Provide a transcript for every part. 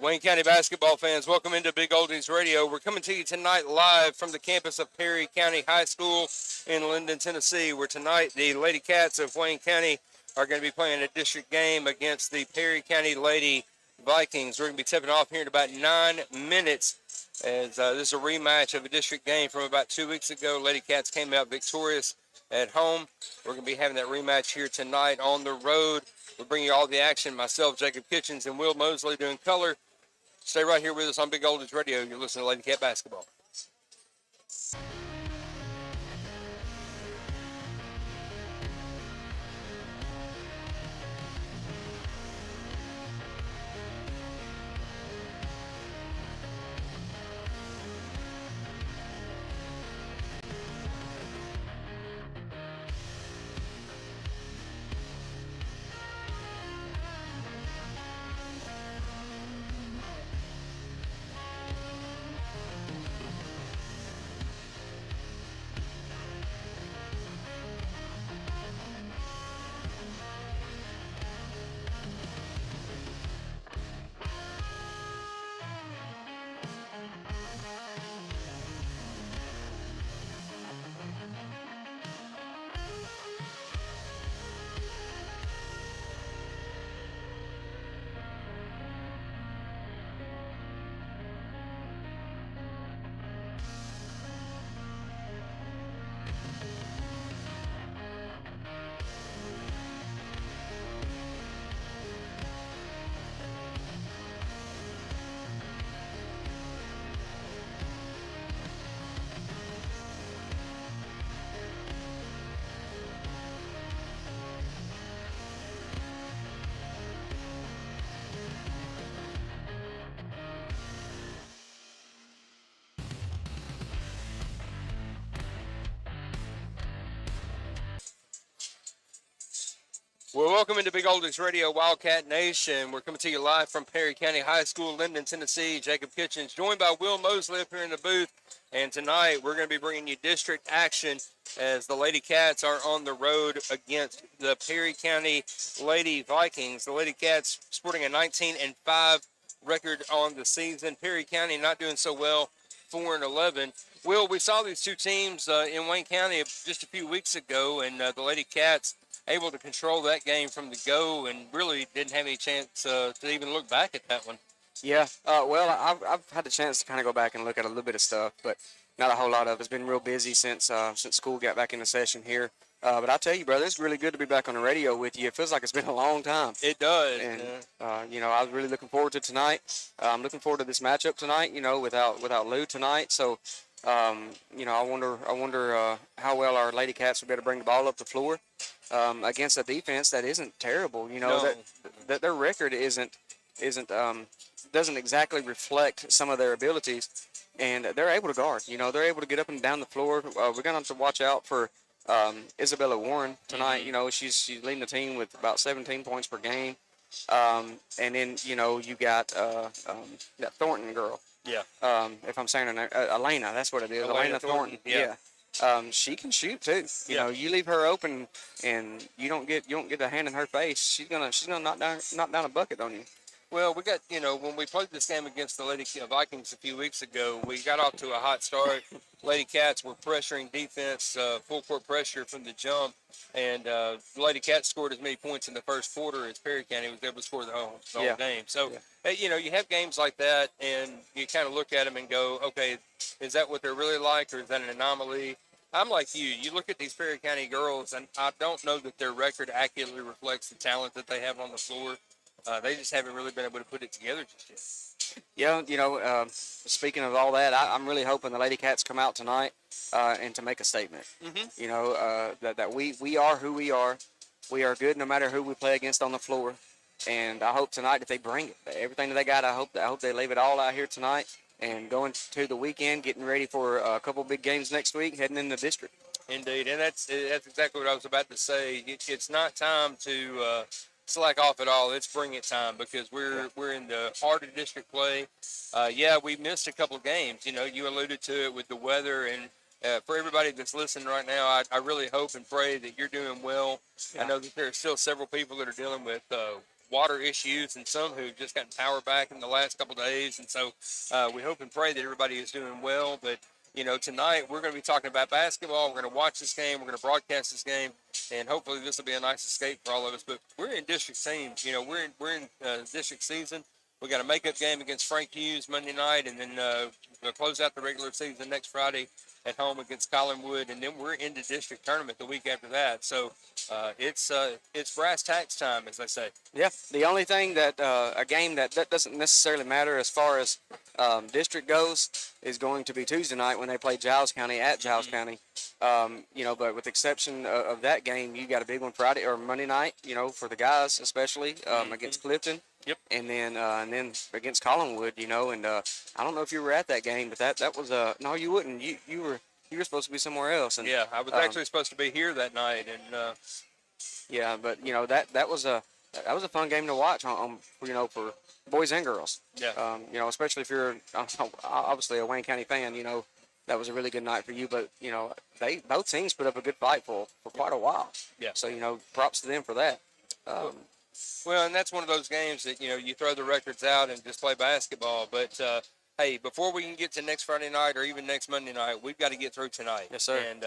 Wayne County basketball fans, welcome into Big Oldies Radio. We're coming to you tonight live from the campus of Perry County High School in Linden, Tennessee, where tonight the Lady Cats of Wayne County are going to be playing a district game against the Perry County Lady Vikings. We're going to be tipping off here in about 9 minutes, as this is a rematch of a district game from about 2 weeks ago. Lady Cats came out victorious at home. We're going to be having that rematch here tonight on the road. We'll bring you all the action. Myself, Jacob Kitchens, and Will Mosley doing color. Stay right here with us on Big Oldies Radio. You're listening to Lady Cat Basketball. Well, welcome into Big Oldies Radio, Wildcat Nation. We're coming to you live from Perry County High School, Linden, Tennessee. Jacob Kitchens, joined by Will Mosley up here in the booth. And tonight, we're going to be bringing you district action as the Lady Cats are on the road against the Perry County Lady Vikings. The Lady Cats sporting a 19-5 record on the season. Perry County not doing so well, 4-11. Will, we saw these two teams in Wayne County just a few weeks ago, and the Lady Cats able to control that game from the go and really didn't have any chance to even look back at that one. Yeah, well, I've had the chance to kind of go back and look at a little bit of stuff, but not a whole lot of it. It's been real busy since school got back into session here. But I tell you, brother, it's really good to be back on the radio with you. It feels like it's been a long time. It does. And, I was really looking forward to tonight. I'm looking forward to this matchup tonight, without Lou tonight. So, I wonder how well our Lady Cats will be able to bring the ball up the floor against a defense that isn't terrible. That their record doesn't exactly reflect some of their abilities, and they're able to guard. They're able to get up and down the floor. We're going to have to watch out for Isabella Warren tonight. She's leading the team with about 17 points per game. And then, you got that Thornton girl. Yeah. If I'm saying her name, Elena, that's what it is. Elena Thornton. Yeah. She can shoot too. You leave her open and you don't get a hand in her face. She's gonna knock down a bucket on you. Well, we got, when we played this game against the Lady Vikings a few weeks ago, we got off to a hot start. Lady Cats were pressuring defense, full court pressure from the jump, and the Lady Cats scored as many points in the first quarter as Perry County was able to score the whole game. So, you have games like that, and you kind of look at them and go, okay, is that what they're really like, or is that an anomaly? I'm like you. You look at these Perry County girls, and I don't know that their record accurately reflects the talent that they have on the floor. They just haven't really been able to put it together just yet. Yeah, speaking of all that, I'm really hoping the Lady Cats come out tonight and to make a statement. Mm-hmm. That we are who we are. We are good no matter who we play against on the floor. And I hope tonight that they bring it. Everything that they got, I hope they leave it all out here tonight and going to the weekend, getting ready for a couple big games next week, heading into the district. Indeed, and that's exactly what I was about to say. It's not time to slack off at all. It's bring it time because we're in the heart of district play. We missed a couple of games. You alluded to it with the weather, and for everybody that's listening right now, I really hope and pray that you're doing well. Yeah. I know that there are still several people that are dealing with water issues and some who just gotten power back in the last couple of days, and so we hope and pray that everybody is doing well. But tonight we're going to be talking about basketball. We're going to watch this game. We're going to broadcast this game, and hopefully this will be a nice escape for all of us. But we're in district teams. We're in district season. We got a makeup game against Frank Hughes Monday night, and then we'll close out the regular season next Friday at home against Collinwood, and then we're into district tournament the week after that. So it's brass tacks time, as they say. Yeah, the only thing that a game that doesn't necessarily matter as far as district goes is going to be Tuesday night when they play Giles County at Giles County. But with the exception of that game, you got a big one Friday or Monday night. For the guys especially against Clifton. Yep. And then against Collinwood. And I don't know if you were at that game, but that was no, you wouldn't. You were supposed to be somewhere else. And yeah, I was actually supposed to be here that night, and yeah, but that was a fun game to watch on for boys and girls. Yeah. Especially if you're obviously a Wayne County fan, that was a really good night for you. But they both teams put up a good fight for quite a while. Yeah. So props to them for that. Well, and that's one of those games that you throw the records out and just play basketball. But hey, before we can get to next Friday night or even next Monday night, we've got to get through tonight. Yes, sir. And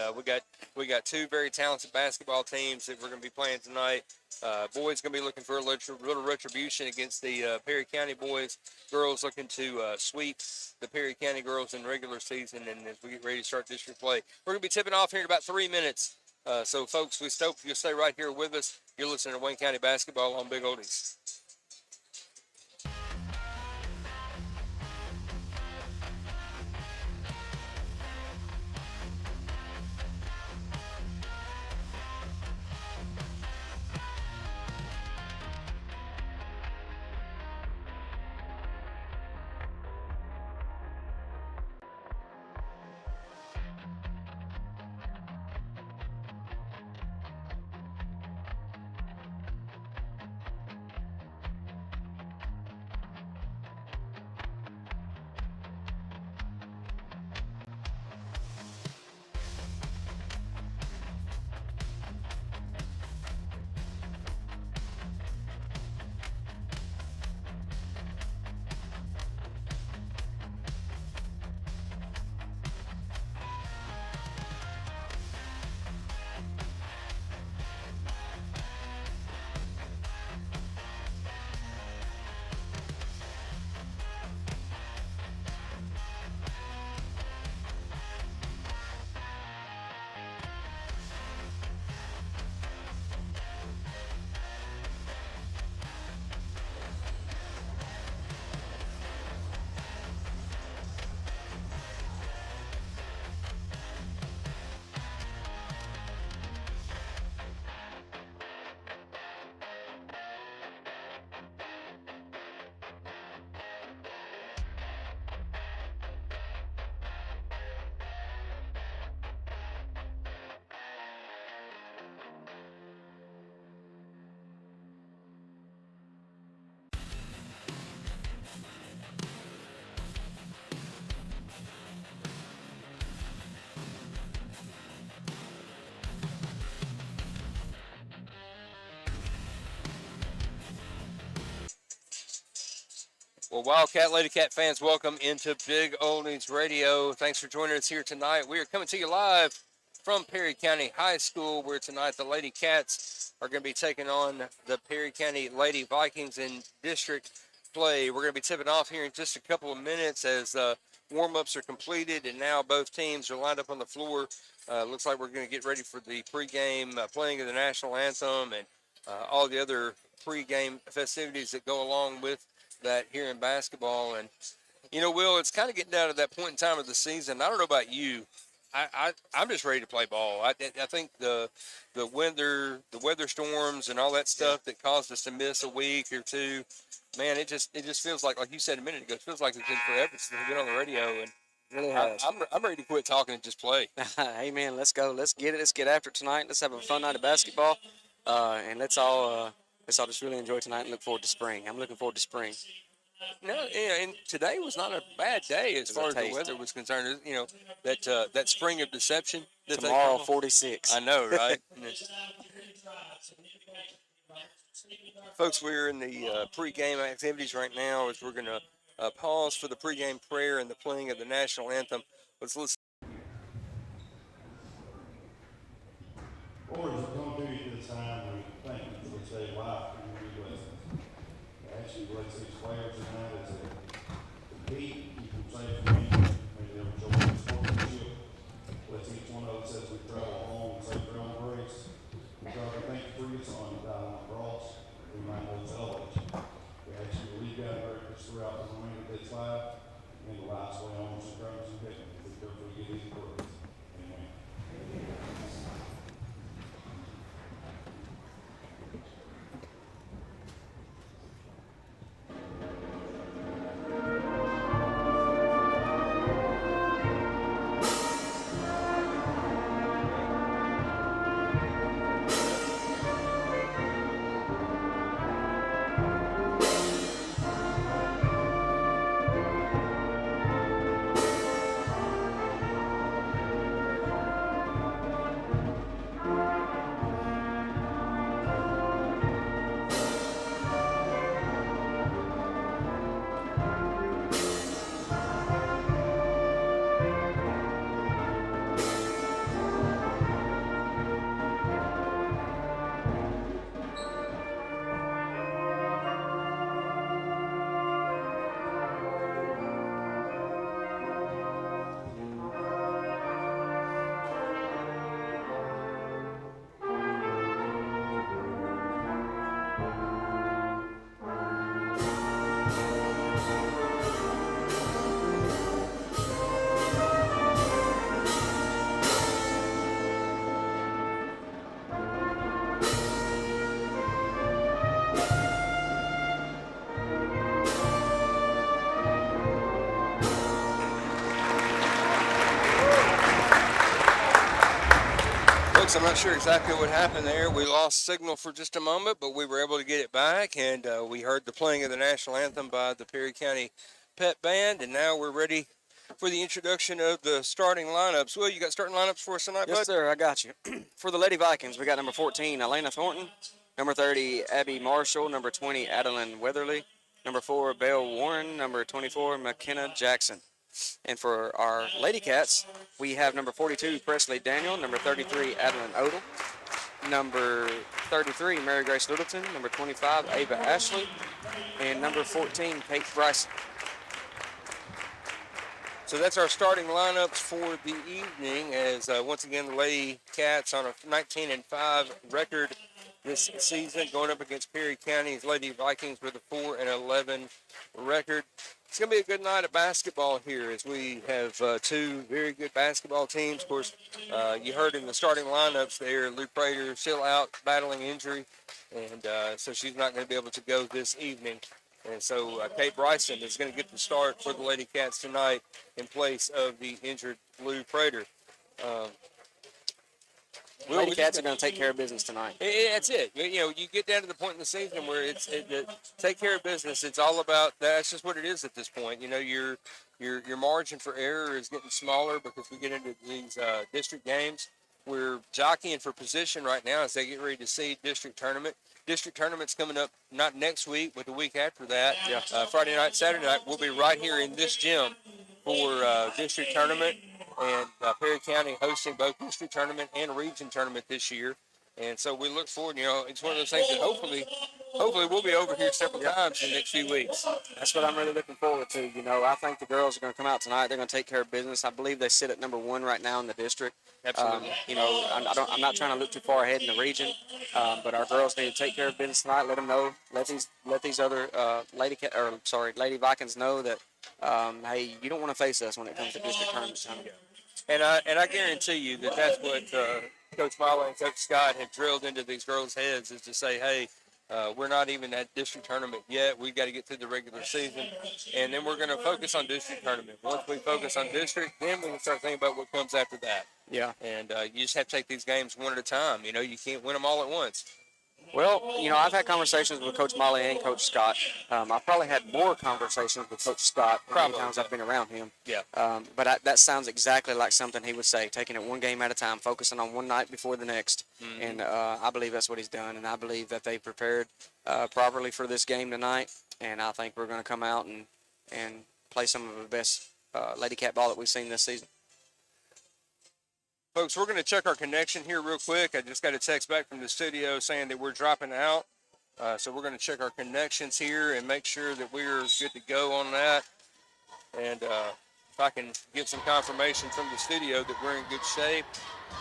we got two very talented basketball teams that we're going to be playing tonight. Boys going to be looking for a little retribution against the Perry County boys. Girls looking to sweep the Perry County girls in regular season. And as we get ready to start district play, we're going to be tipping off here in about 3 minutes. So, folks, we hope you'll stay right here with us. You're listening to Wayne County Basketball on Big Oldies. Well, Wildcat, Lady Cat fans, welcome into Big Oldies Radio. Thanks for joining us here tonight. We are coming to you live from Perry County High School, where tonight the Lady Cats are going to be taking on the Perry County Lady Vikings in district play. We're going to be tipping off here in just a couple of minutes as warm-ups are completed, and now both teams are lined up on the floor. Looks like we're going to get ready for the pregame playing of the national anthem and all the other pregame festivities that go along with that here in basketball. And Will, it's kind of getting down to that point in time of the season. I don't know about you. I'm just ready to play ball. I think the weather storms and all that stuff that caused us to miss a week or two, man, it just feels like you said a minute ago, it feels like it's been forever since we've been on the radio. And Really has. I'm ready to quit talking and just play. Hey man, let's go. Let's get it. Let's get after it tonight. Let's have a fun night of basketball, and let's all just really enjoy tonight and look forward to spring. I'm looking forward to spring. No, and today was not a bad day as far as the weather was concerned. That spring of deception. Tomorrow, 46. I know, right? Folks, we're in the pregame activities right now as we're going to pause for the pregame prayer and the playing of the national anthem. Let's listen. Lord, as we come to you this time, we thank you for this day of life and your blessings. We ask you to bless these players tonight as they compete, keep them safe from injury, may they ever show their sportsmanship. Bless each one of us as we travel home and safe travel grace. And God, we thank you for your son who died on the cross. We might know his salvation. We ask you to lead God and direct us throughout the remainder of this life and the life's way on us and drivers in heaven. We carefully give these words. Amen. I'm not sure exactly what happened there. We lost signal for just a moment, but we were able to get it back, and we heard the playing of the national anthem by the Perry County Pep Band, and now we're ready for the introduction of the starting lineups. Will, you got starting lineups for us tonight, bud? Yes, sir. I got you. For the Lady Vikings, we got number 14, Elena Thornton. Number 30, Abby Marshall. Number 20, Adeline Weatherly. Number 4, Belle Warren. Number 24, McKenna Jackson. And for our Lady Cats, we have number 42, Presley Daniel. Number 33, Adeline Odell. Number 33, Mary Grace Littleton. Number 25, Ava Ashley. And number 14, Kate Bryson. So that's our starting lineups for the evening as, once again, the Lady Cats on a 19-5 record this season going up against Perry County's Lady Vikings with a 4-11 record. It's going to be a good night of basketball here as we have two very good basketball teams. Of course, you heard in the starting lineups there, Lou Prater still out battling injury, and so she's not going to be able to go this evening. And so Kate Bryson is going to get the start for the Lady Cats tonight in place of the injured Lou Prater. Lady Cats are going to take care of business tonight. That's it. You get down to the point in the season where it's take care of business. It's all about that's just what it is at this point. Your margin for error is getting smaller because we get into these district games. We're jockeying for position right now as they get ready to seed district tournament. district tournament's coming up not next week, but the week after that. Yeah. Friday night, Saturday night, we'll be right here in this gym for district tournament. And Perry County hosting both district tournament and region tournament this year. And so we look forward, it's one of those things that hopefully we'll be over here several times in the next few weeks. That's what I'm really looking forward to. I think the girls are going to come out tonight. They're going to take care of business. I believe they sit at number 1 right now in the district. Absolutely. I'm not trying to look too far ahead in the region, but our girls need to take care of business tonight. Let them know. Let these other Lady Vikings know that hey, you don't want to face us when it comes to district tournament time. And I guarantee you that that's what Coach Miley and Coach Scott have drilled into these girls' heads is to say, hey, we're not even at district tournament yet. We've got to get through the regular season, and then we're going to focus on district tournament. Once we focus on district, then we can start thinking about what comes after that. Yeah. And you just have to take these games one at a time. You can't win them all at once. Well, I've had conversations with Coach Molly and Coach Scott. I've probably had more conversations with Coach Scott the many times I've been around him. Yeah. But that sounds exactly like something he would say, taking it one game at a time, focusing on one night before the next. Mm-hmm. And I believe that's what he's done, and I believe that they prepared properly for this game tonight. And I think we're going to come out and play some of the best Lady Cat ball that we've seen this season. Folks, we're going to check our connection here real quick. I just got a text back from the studio saying that we're dropping out. So we're going to check our connections here and make sure that we're good to go on that. And if I can get some confirmation from the studio that we're in good shape.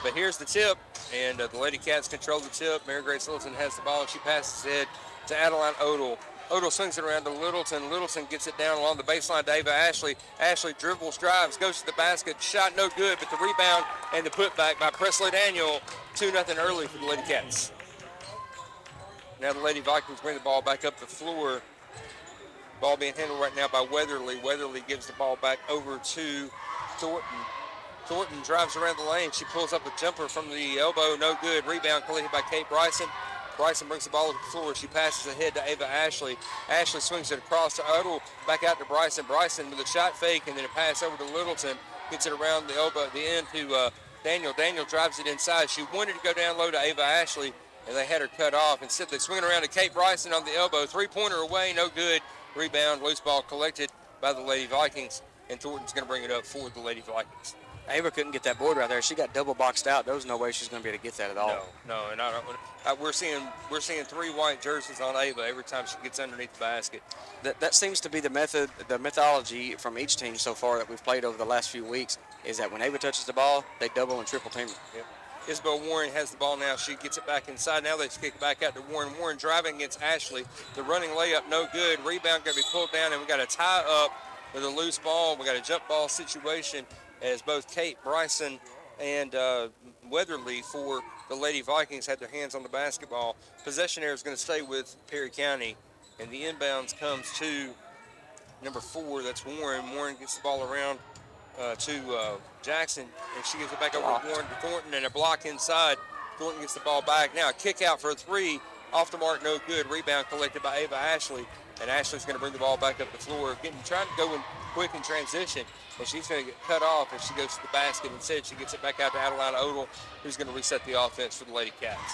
But here's the tip, and the Lady Cats control the tip. Mary Grace Littleton has the ball, and she passes it to Adeline Odell. Odell swings it around to Littleton. Littleton gets it down along the baseline to Ava Ashley. Ashley dribbles, drives, goes to the basket. Shot no good, but the rebound and the putback by Presley Daniel. 2-0 early for the Lady Cats. Now the Lady Vikings bring the ball back up the floor. Ball being handled right now by Weatherly. Weatherly gives the ball back over to Thornton. Thornton drives around the lane. She pulls up a jumper from the elbow. No good. Rebound collected by Kate Bryson. Bryson brings the ball to the floor. She passes ahead to Ava Ashley. Ashley swings it across to Odell. Back out to Bryson. Bryson with a shot fake and then a pass over to Littleton. Gets it around the elbow at the end to Daniel. Daniel drives it inside. She wanted to go down low to Ava Ashley, and they had her cut off. Instead, they swing it around to Kate Bryson on the elbow. Three-pointer away, no good. Rebound, loose ball collected by the Lady Vikings, and Thornton's going to bring it up for the Lady Vikings. Ava couldn't get that board right there. She got double boxed out. There was no way she's going to be able to get that at all. No, and we're seeing 3 white jerseys on Ava every time she gets underneath the basket. That seems to be the methodology from each team so far that we've played over the last few weeks, is that when Ava touches the ball, they double and triple team her. Yep. Isabel Warren has the ball now. She gets it back inside. Now they kick it back out to Warren. Warren driving against Ashley. The running layup, no good. Rebound going to be pulled down, and we got a tie up with a loose ball. We got a jump ball situation as both Kate Bryson and Weatherly for the Lady Vikings had their hands on the basketball. Possession error is going to stay with Perry County, and the inbounds comes to number 4. That's Warren. Warren gets the ball around to Jackson, and she gives it back over to Warren to Thornton, and a block inside. Thornton gets the ball back. Now a kick out for a 3. Off the mark, no good. Rebound collected by Ava Ashley, and Ashley's going to bring the ball back up the floor, trying to go in quick in transition, and she's going to get cut off as she goes to the basket. Instead, she gets it back out to Adeline Odell, who's going to reset the offense for the Lady Cats.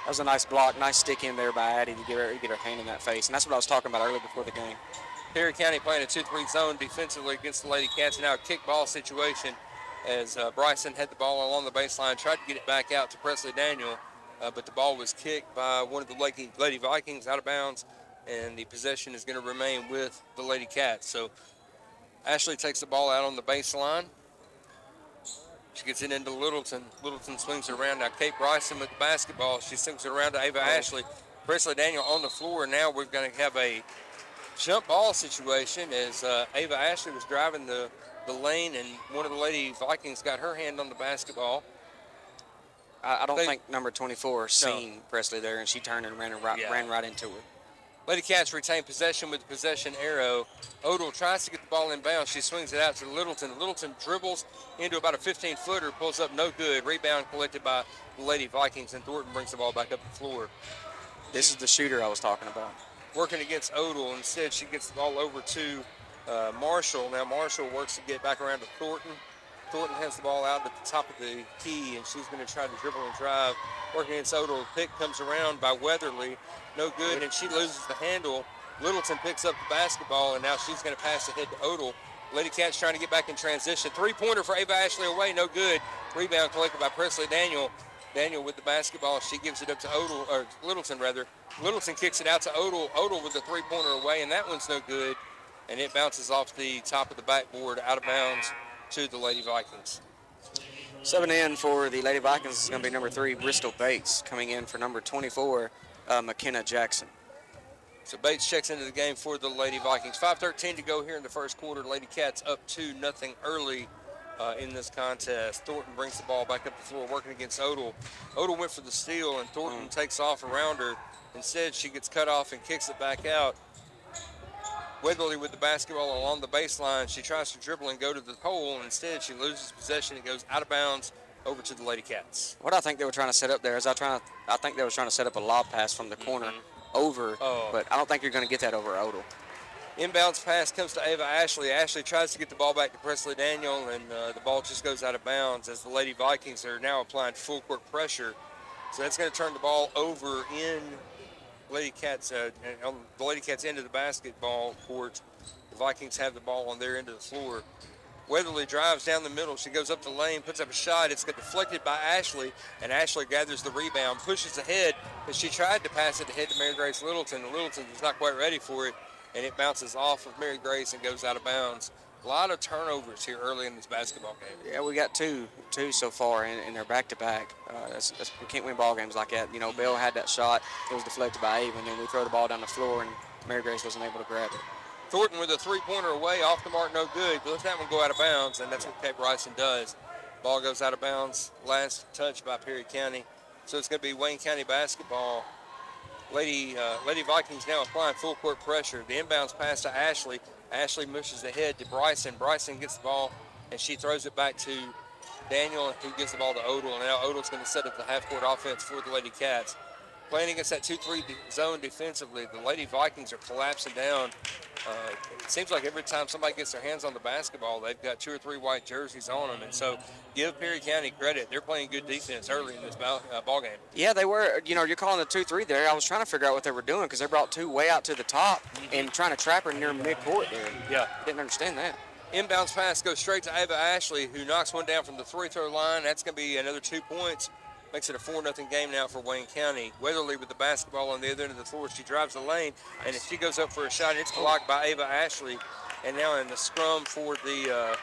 That was a nice block, nice stick in there by Addie to get her hand in that face, and that's what I was talking about earlier before the game. Perry County playing a 2-3 zone defensively against the Lady Cats. Now a kick ball situation as Bryson had the ball along the baseline, tried to get it back out to Presley Daniel, but the ball was kicked by one of the Lady Vikings out of bounds, and the possession is going to remain with the Lady Cats. So Ashley takes the ball out on the baseline. She gets it into Littleton. Littleton swings it around. Now Kate Bryson with the basketball. She swings it around to Ava Ashley. Presley Daniel on the floor. Now we're going to have a jump ball situation as Ava Ashley was driving the lane, and one of the Lady Vikings got her hand on the basketball. I don't think number 24 seen Presley there, and she turned and ran right into her. Lady Cats retain possession with the possession arrow. Odell tries to get the ball in bounds. She swings it out to Littleton. Littleton dribbles into about a 15-footer, pulls up no good. Rebound collected by the Lady Vikings, and Thornton brings the ball back up the floor. This is the shooter I was talking about. Working against Odell. Instead, she gets the ball over to Marshall. Now Marshall works to get back around to Thornton. Thornton has the ball out at the top of the key, and she's going to try to dribble and drive. Working against Odell. Pick comes around by Weatherly. No good, and she loses the handle. Littleton picks up the basketball, and now she's going to pass ahead to Odell. Lady Cats trying to get back in transition. Three-pointer for Ava Ashley away. No good. Rebound collected by Presley Daniel. Daniel with the basketball. She gives it up to Odell, or Littleton, rather. Littleton kicks it out to Odell. Odell with the three-pointer away, and that one's no good. And it bounces off the top of the backboard out of bounds to the Lady Vikings. Subbing in for the Lady Vikings is going to be number 3, Bristol Bates, coming in for number 24, McKenna Jackson. So Bates checks into the game for the Lady Vikings. 5:13 to go here in the first quarter. Lady Cats up 2-0 early in this contest. Thornton brings the ball back up the floor, working against Odell. Odell went for the steal, and Thornton takes off around her. Instead, she gets cut off and kicks it back out. Weatherly with the basketball along the baseline. She tries to dribble and go to the hole, and instead she loses possession. It goes out of bounds over to the Lady Cats. What I think they were trying to set up there is I think they were trying to set up a lob pass from the corner over, but I don't think you're going to get that over Odell. Inbounds pass comes to Ava Ashley. Ashley tries to get the ball back to Presley Daniel, and the ball just goes out of bounds as the Lady Vikings are now applying full court pressure. So that's going to turn the ball over in Lady Cats, on the Lady Cats end of the basketball court. The Vikings have the ball on their end of the floor. Weatherly drives down the middle. She goes up the lane, puts up a shot. It's got deflected by Ashley, and Ashley gathers the rebound, pushes ahead, and she tried to pass it ahead to Mary Grace Littleton. Littleton was not quite ready for it, and it bounces off of Mary Grace and goes out of bounds. A lot of turnovers here early in this basketball game. Yeah, we got two so far in their back-to-back. We can't win ball games like that. You know, Bell had that shot. It was deflected by Ava, and then we throw the ball down the floor, and Mary Grace wasn't able to grab it. Thornton with a three-pointer away, off the mark, no good. But let that one go out of bounds, and that's what Kate Bryson does. Ball goes out of bounds. Last touch by Perry County. So it's going to be Wayne County basketball. Lady Vikings now applying full court pressure. The inbounds pass to Ashley. Ashley mushes ahead to Bryson. Bryson gets the ball, and she throws it back to Daniel, who gives the ball to Odell. And now Odell's going to set up the half-court offense for the Lady Cats. Playing against that 2-3 zone defensively, the Lady Vikings are collapsing down. It seems like every time somebody gets their hands on the basketball, they've got 2 or 3 white jerseys on them. And so give Perry County credit. They're playing good defense early in this ball game. Yeah, they were. You know, you're calling the 2-3 there. I was trying to figure out what they were doing because they brought 2 way out to the top and trying to trap her near midcourt there. Yeah. Didn't understand that. Inbounds pass goes straight to Ava Ashley, who knocks one down from the free-throw line. That's going to be another 2 points. Makes it a 4-0 game now for Wayne County. Weatherly with the basketball on the other end of the floor. She drives the lane, and if she goes up for a shot, it's blocked by Ava Ashley. And now in the scrum for the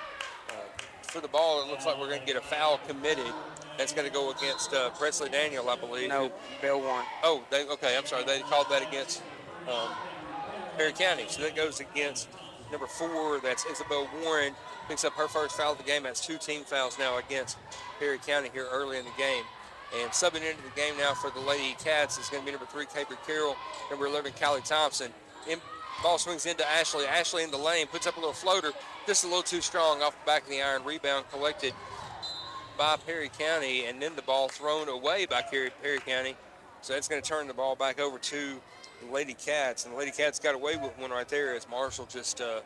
ball, it looks like we're going to get a foul committed. That's going to go against Presley Daniel, I believe. No, Bell won. Oh, okay, I'm sorry. They called that against Perry County. So that goes against number 4. That's Isabel Warren. Picks up her first foul of the game. That's 2 team fouls now against Perry County here early in the game. And subbing into the game now for the Lady Cats is going to be number 3, Caper Carroll, number 11, Callie Thompson. Ball swings into Ashley. Ashley in the lane, puts up a little floater, just a little too strong off the back of the iron. Rebound collected by Perry County, and then the ball thrown away by Perry County. So that's going to turn the ball back over to the Lady Cats. And the Lady Cats got away with one right there as Marshall just, I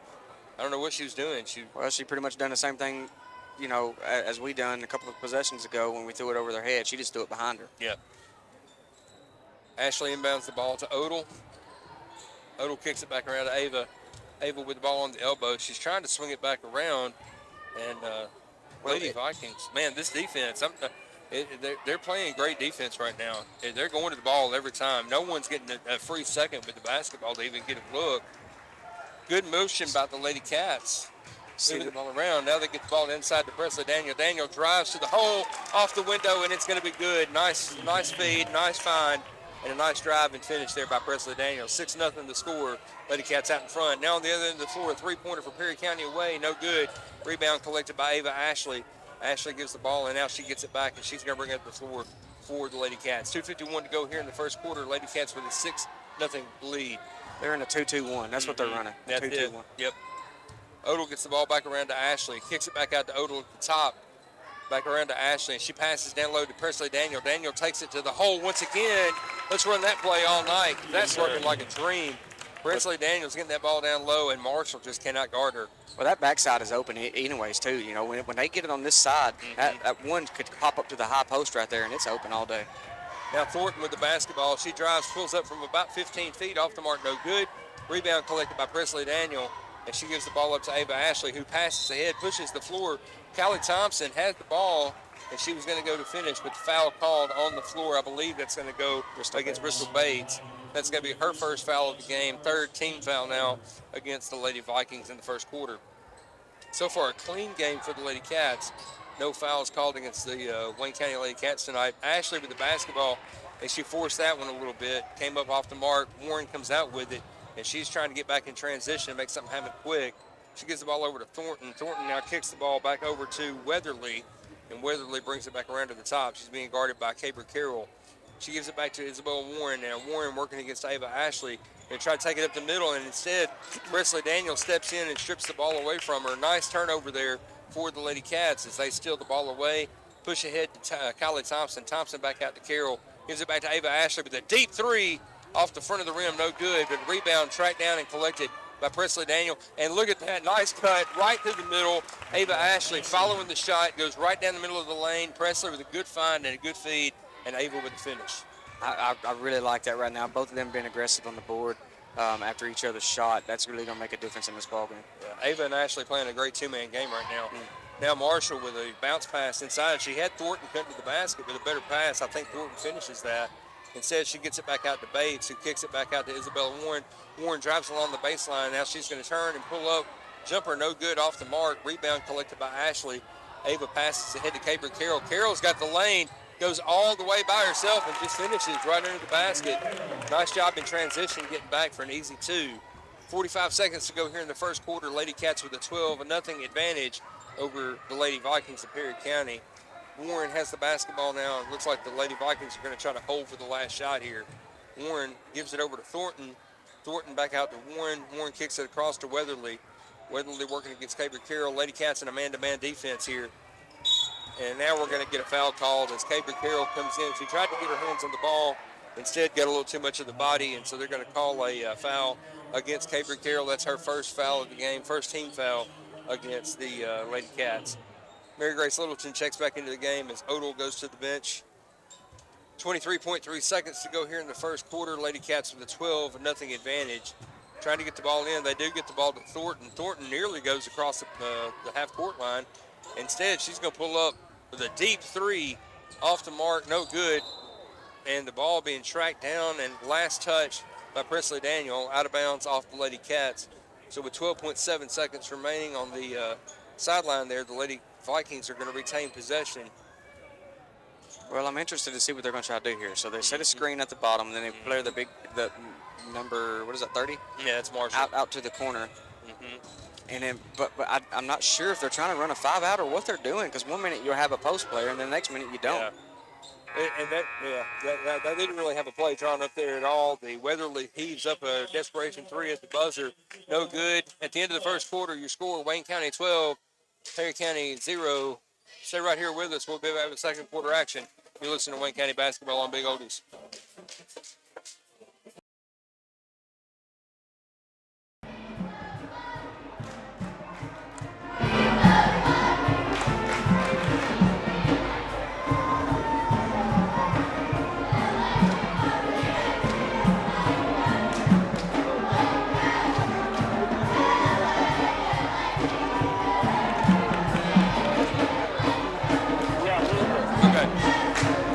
don't know what she was doing. She pretty much done the same thing, you know, as we done a couple of possessions ago when we threw it over their head. She just threw it behind her. Yeah. Ashley inbounds the ball to Odell. Odell kicks it back around to Ava. Ava with the ball on the elbow. She's trying to swing it back around. And Lady Vikings, man, this defense, they're playing great defense right now. They're going to the ball every time. No one's getting a free second with the basketball to even get a look. Good motion by the Lady Cats. Moving the ball around. Now they get the ball inside to Presley Daniel. Daniel drives to the hole, off the window, and it's going to be good. Nice feed, nice find, and a nice drive and finish there by Presley Daniel. 6-0 the score. Lady Cats out in front. Now on the other end of the floor, a 3-pointer for Perry County away. No good. Rebound collected by Ava Ashley. Ashley gives the ball, and now she gets it back, and she's going to bring it up the floor for the Lady Cats. 2:51 to go here in the first quarter. Lady Cats with a 6-0 lead. They're in a 2-2-1. That's what they're running. That's 2-2-1. Yep. Odell gets the ball back around to Ashley. Kicks it back out to Odell at the top. Back around to Ashley, and she passes down low to Presley Daniel. Daniel takes it to the hole once again. Let's run that play all night. That's working like a dream. Presley Daniels getting that ball down low, and Marshall just cannot guard her. Well, that backside is open anyways, too. You know, when they get it on this side, that one could pop up to the high post right there, and it's open all day. Now Thornton with the basketball. She drives, pulls up from about 15 feet off the mark, no good. Rebound collected by Presley Daniel, and she gives the ball up to Ava Ashley, who passes ahead, pushes the floor. Callie Thompson has the ball, and she was going to go to finish, but the foul called on the floor. I believe that's going to go against Bristol Bates. That's going to be her first foul of the game, third team foul now against the Lady Vikings in the first quarter. So far, a clean game for the Lady Cats. No fouls called against the Wayne County Lady Cats tonight. Ashley with the basketball, and she forced that one a little bit. Came up off the mark. Warren comes out with it, and she's trying to get back in transition and make something happen quick. She gives the ball over to Thornton. Thornton now kicks the ball back over to Weatherly, and Weatherly brings it back around to the top. She's being guarded by Caber Carroll. She gives it back to Isabella Warren. Now Warren working against Ava Ashley and try to take it up the middle, and instead Presley Daniel steps in and strips the ball away from her. Nice turnover there for the Lady Cats as they steal the ball away. Push ahead to Kylie Thompson. Thompson back out to Carroll. Gives it back to Ava Ashley with a deep three off the front of the rim. No good, but rebound tracked down and collected by Presley Daniel. And look at that, nice cut right through the middle. Ava Ashley following the shot, goes right down the middle of the lane. Presley with a good find and a good feed, and Ava with the finish. I really like that right now. Both of them being aggressive on the board after each other's shot. That's really going to make a difference in this ballgame. Yeah, Ava and Ashley playing a great two-man game right now. Now Marshall with a bounce pass inside. She had Thornton cut to the basket with a better pass. I think Thornton finishes that. Instead, she gets it back out to Bates, who kicks it back out to Isabella Warren. Warren drives along the baseline. Now she's going to turn and pull up. Jumper no good off the mark. Rebound collected by Ashley. Ava passes ahead to Caber Carroll. Carroll's got the lane. Goes all the way by herself and just finishes right under the basket. Nice job in transition, getting back for an easy two. 45 seconds to go here in the first quarter. Lady Cats with a 12-0 advantage over the Lady Vikings of Perry County. Warren has the basketball now. It looks like the Lady Vikings are going to try to hold for the last shot here. Warren gives it over to Thornton. Thornton back out to Warren. Warren kicks it across to Weatherly. Weatherly working against Caber Carroll. Lady Cats in a man-to-man defense here. And now we're going to get a foul called as Caber Carroll comes in. She tried to get her hands on the ball, instead got a little too much of the body, and so they're going to call a foul against Caber Carroll. That's her first foul of the game, first team foul against the Lady Cats. Mary Grace Littleton checks back into the game as Odell goes to the bench. 23.3 seconds to go here in the first quarter. Lady Cats with a 12-0 advantage. Trying to get the ball in. They do get the ball to Thornton. Thornton nearly goes across the half-court line. Instead, she's going to pull up with a deep three off the mark, no good. And the ball being tracked down and last touch by Presley Daniel, out of bounds off the Lady Cats. So with 12.7 seconds remaining on the sideline there, the Lady Vikings are going to retain possession. Well, I'm interested to see what they're going to try to do here. So they set a screen at the bottom, and then they play the number, what is that, 30? Yeah, it's Marshall. Out to the corner. And then, but I'm not sure if they're trying to run a 5-out or what they're doing, because 1 minute you'll have a post player, and then the next minute you don't. Yeah. And that didn't really have a play drawn up there at all. The Weatherly heaves up a desperation three at the buzzer. No good. At the end of the first quarter, your score, Wayne County 12, Perry County 0. Stay right here with us. We'll be back with second quarter action. You listen to Wayne County Basketball on Big Oldies.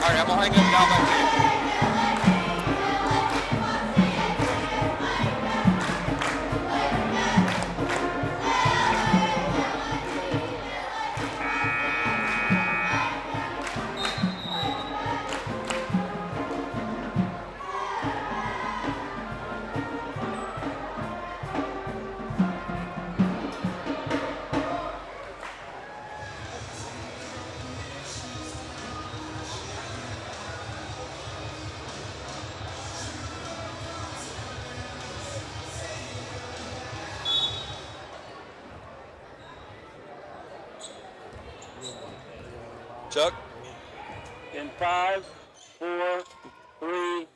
I'm going to hang up and dial back to you. Chuck? In 5, 4, 3.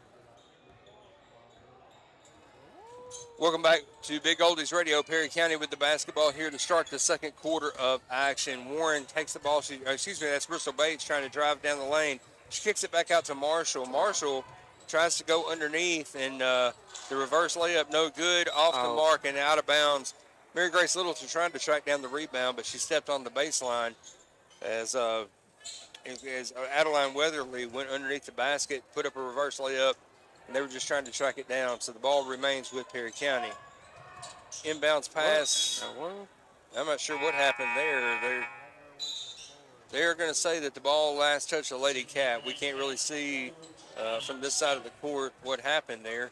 Welcome back to Big Oldies Radio. Perry County with the basketball here to start the second quarter of action. Warren takes the ball. That's Bristol Bates trying to drive down the lane. She kicks it back out to Marshall. Marshall tries to go underneath, and the reverse layup no good, off the mark and out of bounds. Mary Grace Littleton trying to track down the rebound, but she stepped on the baseline as Adeline Weatherly went underneath the basket, put up a reverse layup, and they were just trying to track it down. So the ball remains with Perry County. Inbounds pass. I'm not sure what happened there. They're going to say that the ball last touched the Lady Cat. We can't really see from this side of the court what happened there.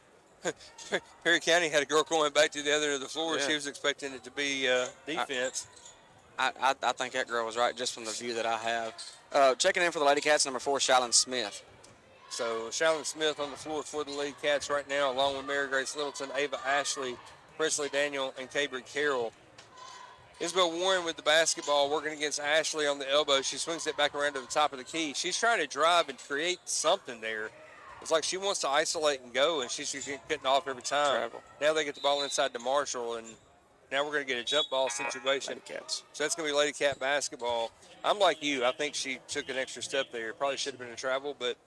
Perry County had a girl going back to the other end of the floor. Yeah. She was expecting it to be defense. I think that girl was right just from the view that I have. Checking in for the Lady Cats, number 4, Shallon Smith. So Shallon Smith on the floor for the Lady Cats right now, along with Mary Grace Littleton, Ava Ashley, Presley Daniel, and Cabry Carroll. Isabel Warren with the basketball, working against Ashley on the elbow. She swings it back around to the top of the key. She's trying to drive and create something there. It's like she wants to isolate and go, and she's getting off every time. Travel. Now they get the ball inside to Marshall, and now we're going to get a jump ball situation. So that's going to be Lady Cat basketball. I'm like you. I think she took an extra step there. Probably should have been a travel, but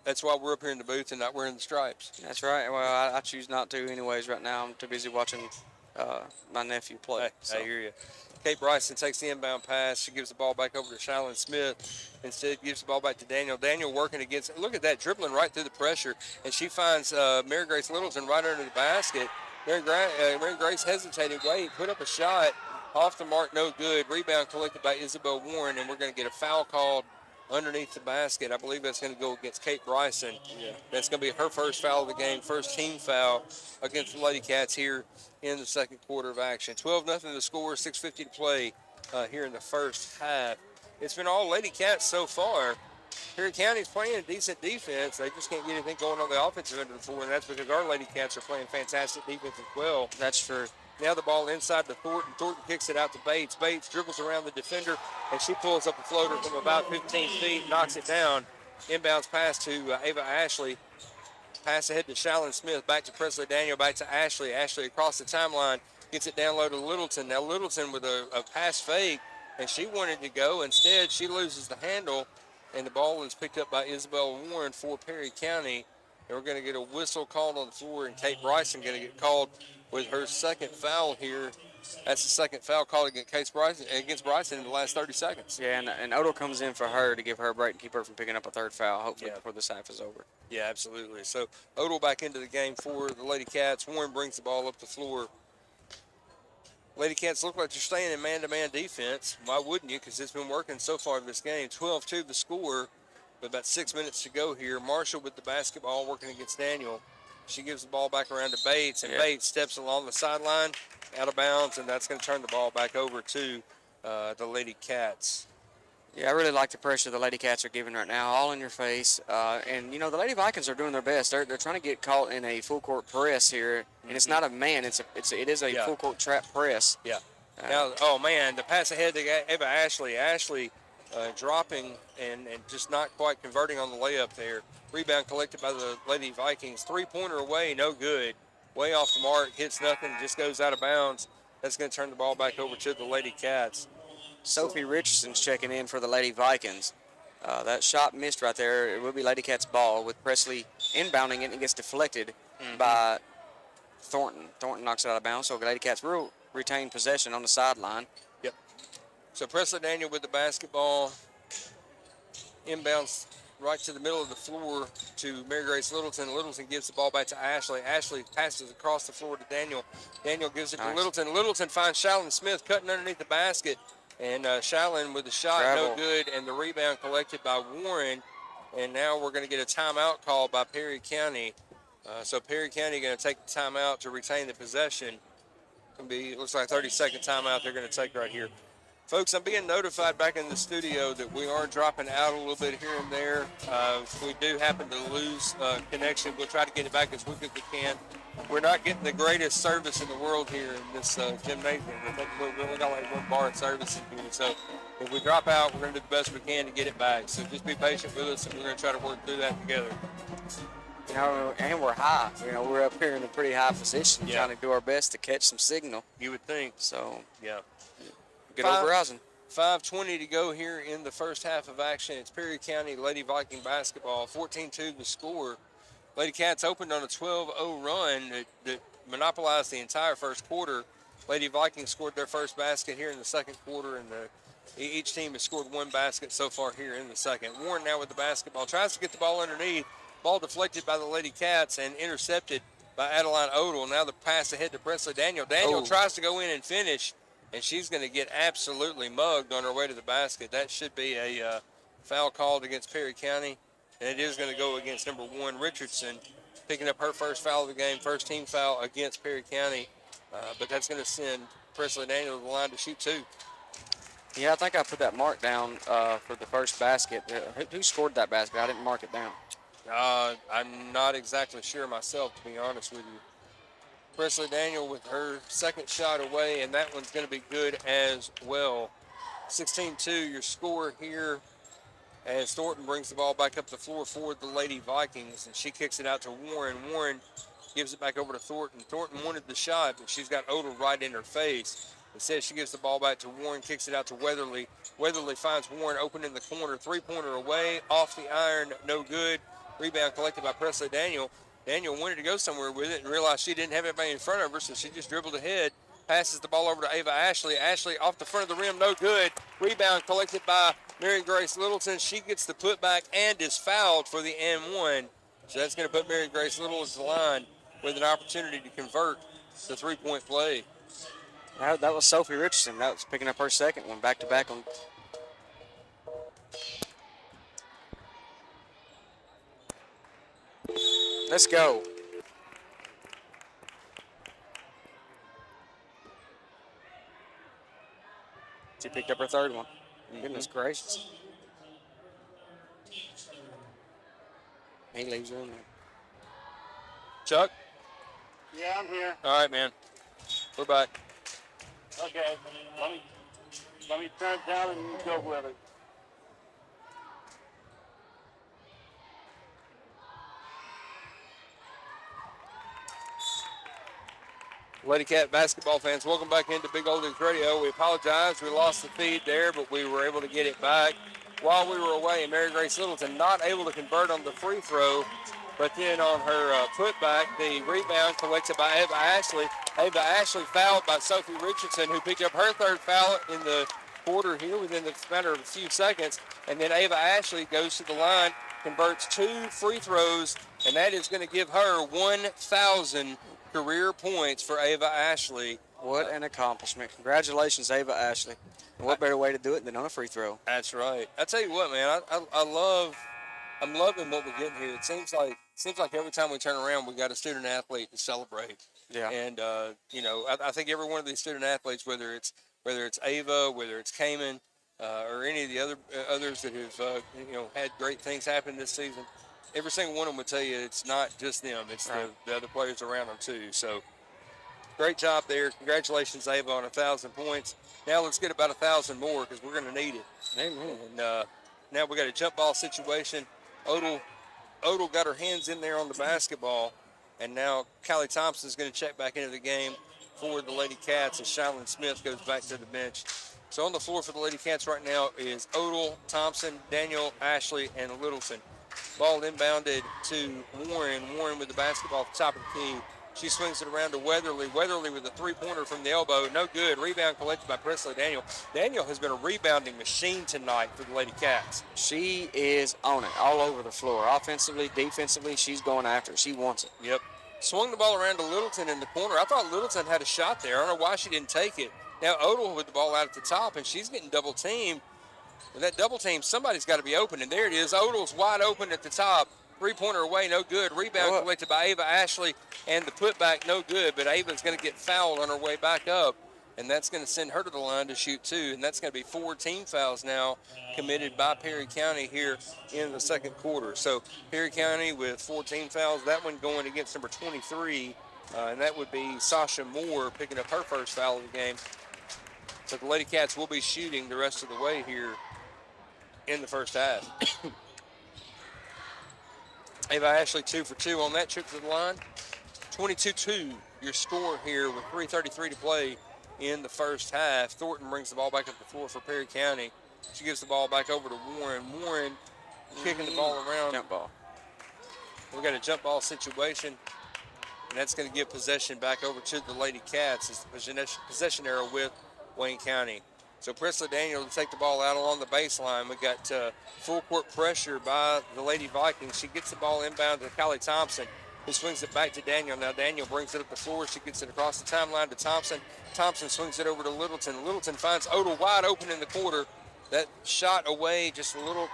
that's why we're up here in the booth and not wearing the stripes. That's right. Well, I choose not to anyways right now. I'm too busy watching my nephew play. I hear you. Kate Bryson takes the inbound pass. She gives the ball back over to Shallon Smith. Instead, gives the ball back to Daniel. Daniel working against, look at that, dribbling right through the pressure. And she finds Mary Grace Littleton right under the basket. Mary Grace hesitated, put up a shot. Off the mark, no good. Rebound collected by Isabel Warren, and we're going to get a foul called underneath the basket. I believe that's going to go against Kate Bryson. Yeah. That's going to be her first foul of the game, first team foul against the Lady Cats here in the second quarter of action. 12-0 the score, 6:50 to play here in the first half. It's been all Lady Cats so far. Perry County's playing decent defense. They just can't get anything going on the offensive end of the floor, and that's because our Lady Cats are playing fantastic defense as well. That's true. Now the ball inside to Thornton. Thornton kicks it out to Bates. Bates dribbles around the defender, and she pulls up a floater from about 15 feet, knocks it down. Inbounds pass to Ava Ashley. Pass ahead to Shallon Smith, back to Presley Daniel, back to Ashley. Ashley across the timeline, gets it down low to Littleton. Now Littleton with a pass fake, and she wanted to go. Instead, she loses the handle, and the ball is picked up by Isabel Warren for Perry County. And we're going to get a whistle called on the floor, and Kate Bryson going to get called with her second foul here. That's the second foul called against Bryson in the last 30 seconds. Yeah, and Odell comes in for her to give her a break and keep her from picking up a third foul, hopefully before this half is over. Yeah, absolutely. So Odell back into the game for the Lady Cats. Warren brings the ball up the floor. Lady Cats look like they're staying in man-to-man defense. Why wouldn't you? Because it's been working so far in this game. 12-2 the score, with about 6 minutes to go here. Marshall with the basketball working against Daniel. She gives the ball back around to Bates, and Bates steps along the sideline, out of bounds, and that's going to turn the ball back over to the Lady Cats. Yeah, I really like the pressure the Lady Cats are giving right now, all in your face. And, the Lady Vikings are doing their best. They're trying to get caught in a full-court press here, and it's not a man. It is a full-court trap press. Yeah. Now, the pass ahead to Ava Ashley. Ashley dropping and just not quite converting on the layup there. Rebound collected by the Lady Vikings. Three-pointer away, no good. Way off the mark, hits nothing, just goes out of bounds. That's going to turn the ball back over to the Lady Cats. Sophie Richardson's checking in for the Lady Vikings. That shot missed right there. It will be Lady Cats' ball with Presley inbounding it, and it gets deflected by Thornton. Thornton knocks it out of bounds, so the Lady Cats will retain possession on the sideline. Yep. So Presley Daniel with the basketball. Inbounds right to the middle of the floor to Mary Grace Littleton. Littleton gives the ball back to Ashley. Ashley passes across the floor to Daniel. Daniel gives it to Littleton. Littleton finds Shallon Smith cutting underneath the basket. And Shallon with the shot, no good, and the rebound collected by Warren. And now we're going to get a timeout called by Perry County. So Perry County going to take the timeout to retain the possession. Looks like a 30-second timeout they're going to take right here. Folks, I'm being notified back in the studio that we are dropping out a little bit here and there. If we do happen to lose connection, we'll try to get it back as quick as we can. We're not getting the greatest service in the world here in this gymnasium. We only got like one bar of service in here. So if we drop out, we're going to do the best we can to get it back. So just be patient with us, and we're going to try to work through that together. You know, and we're high. You know, we're up here in a pretty high position, Yeah. trying to do our best to catch some signal. You would think. So, Yeah. good old Five- browsing. 5:20 to go here in the first half of action. It's Perry County Lady Viking basketball. 14-2 the score. Lady Cats opened on a 12-0 run that monopolized the entire first quarter. Lady Vikings scored their first basket here in the second quarter, and each team has scored one basket so far here in the second. Warren now with the basketball. Tries to get the ball underneath. Ball deflected by the Lady Cats and intercepted by Adeline Odell. Now the pass ahead to Presley Daniel. Daniel tries to go in and finish, and she's going to get absolutely mugged on her way to the basket. That should be a foul called against Perry County, and it is going to go against number 1, Richardson, picking up her first foul of the game, first team foul against Perry County. But that's going to send Presley Daniel to the line to shoot 2. Yeah, I think I put that mark down for the first basket. Who scored that basket? I didn't mark it down. I'm not exactly sure myself, to be honest with you. Presley Daniel with her second shot away, and that one's going to be good as well. 16-2 your score here as Thornton brings the ball back up the floor for the Lady Vikings, and she kicks it out to Warren. Warren gives it back over to Thornton. Thornton wanted the shot, but she's got Odell right in her face. Instead, she gives the ball back to Warren, kicks it out to Weatherly. Weatherly finds Warren open in the corner. Three-pointer away, off the iron, no good. Rebound collected by Presley Daniel. Daniel wanted to go somewhere with it and realized she didn't have anybody in front of her, so she just dribbled ahead, passes the ball over to Ava Ashley. Ashley off the front of the rim, no good. Rebound collected by Mary Grace Littleton. She gets the putback and is fouled for the N1. So that's going to put Mary Grace Littleton to the line with an opportunity to convert the three-point play. That was Sophie Richardson. That was picking up her second one, back-to-back on. Let's go. She picked up her third one. Goodness gracious. He leaves her in there. Chuck? Yeah, I'm here. All right, man. We're back. Okay. Let me turn it down and you go with it. Lady Cat basketball fans, welcome back into Big Oldies Radio. We apologize. We lost the feed there, but we were able to get it back while we were away. And Mary Grace Littleton not able to convert on the free throw, but then on her putback, the rebound collected by Ava Ashley. Ava Ashley fouled by Sophie Richardson, who picked up her third foul in the quarter here within the matter of a few seconds. And then Ava Ashley goes to the line, converts 2 free throws, and that is going to give her 1,000 career points for Ava Ashley. What an accomplishment. Congratulations, Ava Ashley. And what better way to do it than on a free throw? That's right. I tell you what, man, I'm loving what we're getting here. It seems like every time we turn around, we got a student athlete to celebrate. Yeah. And I think every one of these student athletes, whether it's Ava, whether it's Cayman, or any of the others that have had great things happen this season, every single one of them would tell you it's not just them; it's right. the other players around them too. So, great job there. Congratulations, Ava, on 1,000 points. Now let's get about 1,000 more because we're going to need it. Amen. And now we got a jump ball situation. Odell got her hands in there on the basketball, and now Callie Thompson is going to check back into the game for the Lady Cats as Shylin Smith goes back to the bench. So on the floor for the Lady Cats right now is Odell, Thompson, Daniel, Ashley, and Littleton. Ball inbounded to Warren. Warren with the basketball at the top of the key. She swings it around to Weatherly. Weatherly with a three-pointer from the elbow. No good. Rebound collected by Presley Daniel. Daniel has been a rebounding machine tonight for the Lady Cats. She is on it all over the floor. Offensively, defensively, she's going after it. She wants it. Yep. Swung the ball around to Littleton in the corner. I thought Littleton had a shot there. I don't know why she didn't take it. Now Odell with the ball out at the top, and she's getting double-teamed. With that double team, somebody's got to be open, and there it is. Odell's wide open at the top. Three-pointer away, no good. Rebound collected by Ava Ashley, and the putback, no good. But Ava's going to get fouled on her way back up, and that's going to send her to the line to shoot 2. And that's going to be 4 team fouls now committed by Perry County here in the second quarter. So Perry County with 4 team fouls. That one going against number 23, and that would be Sasha Moore picking up her first foul of the game. So the Lady Cats will be shooting the rest of the way here in the first half. Ava Ashley 2 for 2 on that trip to the line. 22-2, your score here with 3:33 to play in the first half. Thornton brings the ball back up the floor for Perry County. She gives the ball back over to Warren. Warren kicking the ball around. Jump ball. We got a jump ball situation, and that's going to give possession back over to the Lady Cats. It's the possession arrow with Wayne County. So Presley Daniel to take the ball out along the baseline. We got full court pressure by the Lady Vikings. She gets the ball inbound to Kylie Thompson, who swings it back to Daniel. Now Daniel brings it up the floor. She gets it across the timeline to Thompson. Thompson swings it over to Littleton. Littleton finds Odell wide open in the quarter. That shot away just a little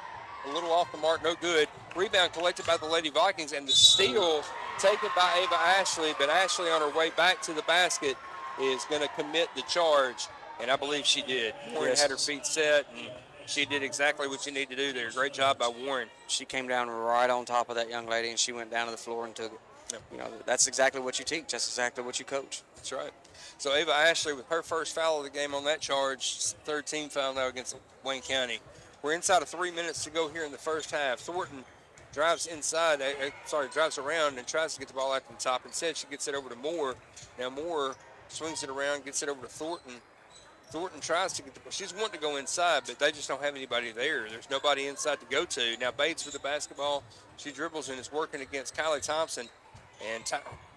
off the mark, no good. Rebound collected by the Lady Vikings, and the steal taken by Ava Ashley, but Ashley on her way back to the basket is going to commit the charge, and I believe she did. Warren had her feet set, and she did exactly what you need to do there. Great job by Warren. She came down right on top of that young lady, and she went down to the floor and took it. Yep. You know, that's exactly what you teach. That's exactly what you coach. That's right. So Ava Ashley with her first foul of the game on that charge, third team foul now against Wayne County. We're inside of 3 minutes to go here in the first half. Thornton drives around and tries to get the ball out to the top. Instead, she gets it over to Moore. Now Moore swings it around, gets it over to Thornton. Thornton tries to get the ball. She's wanting to go inside, but they just don't have anybody there. There's nobody inside to go to. Now Bates with the basketball. She dribbles and is working against Kylie Thompson. And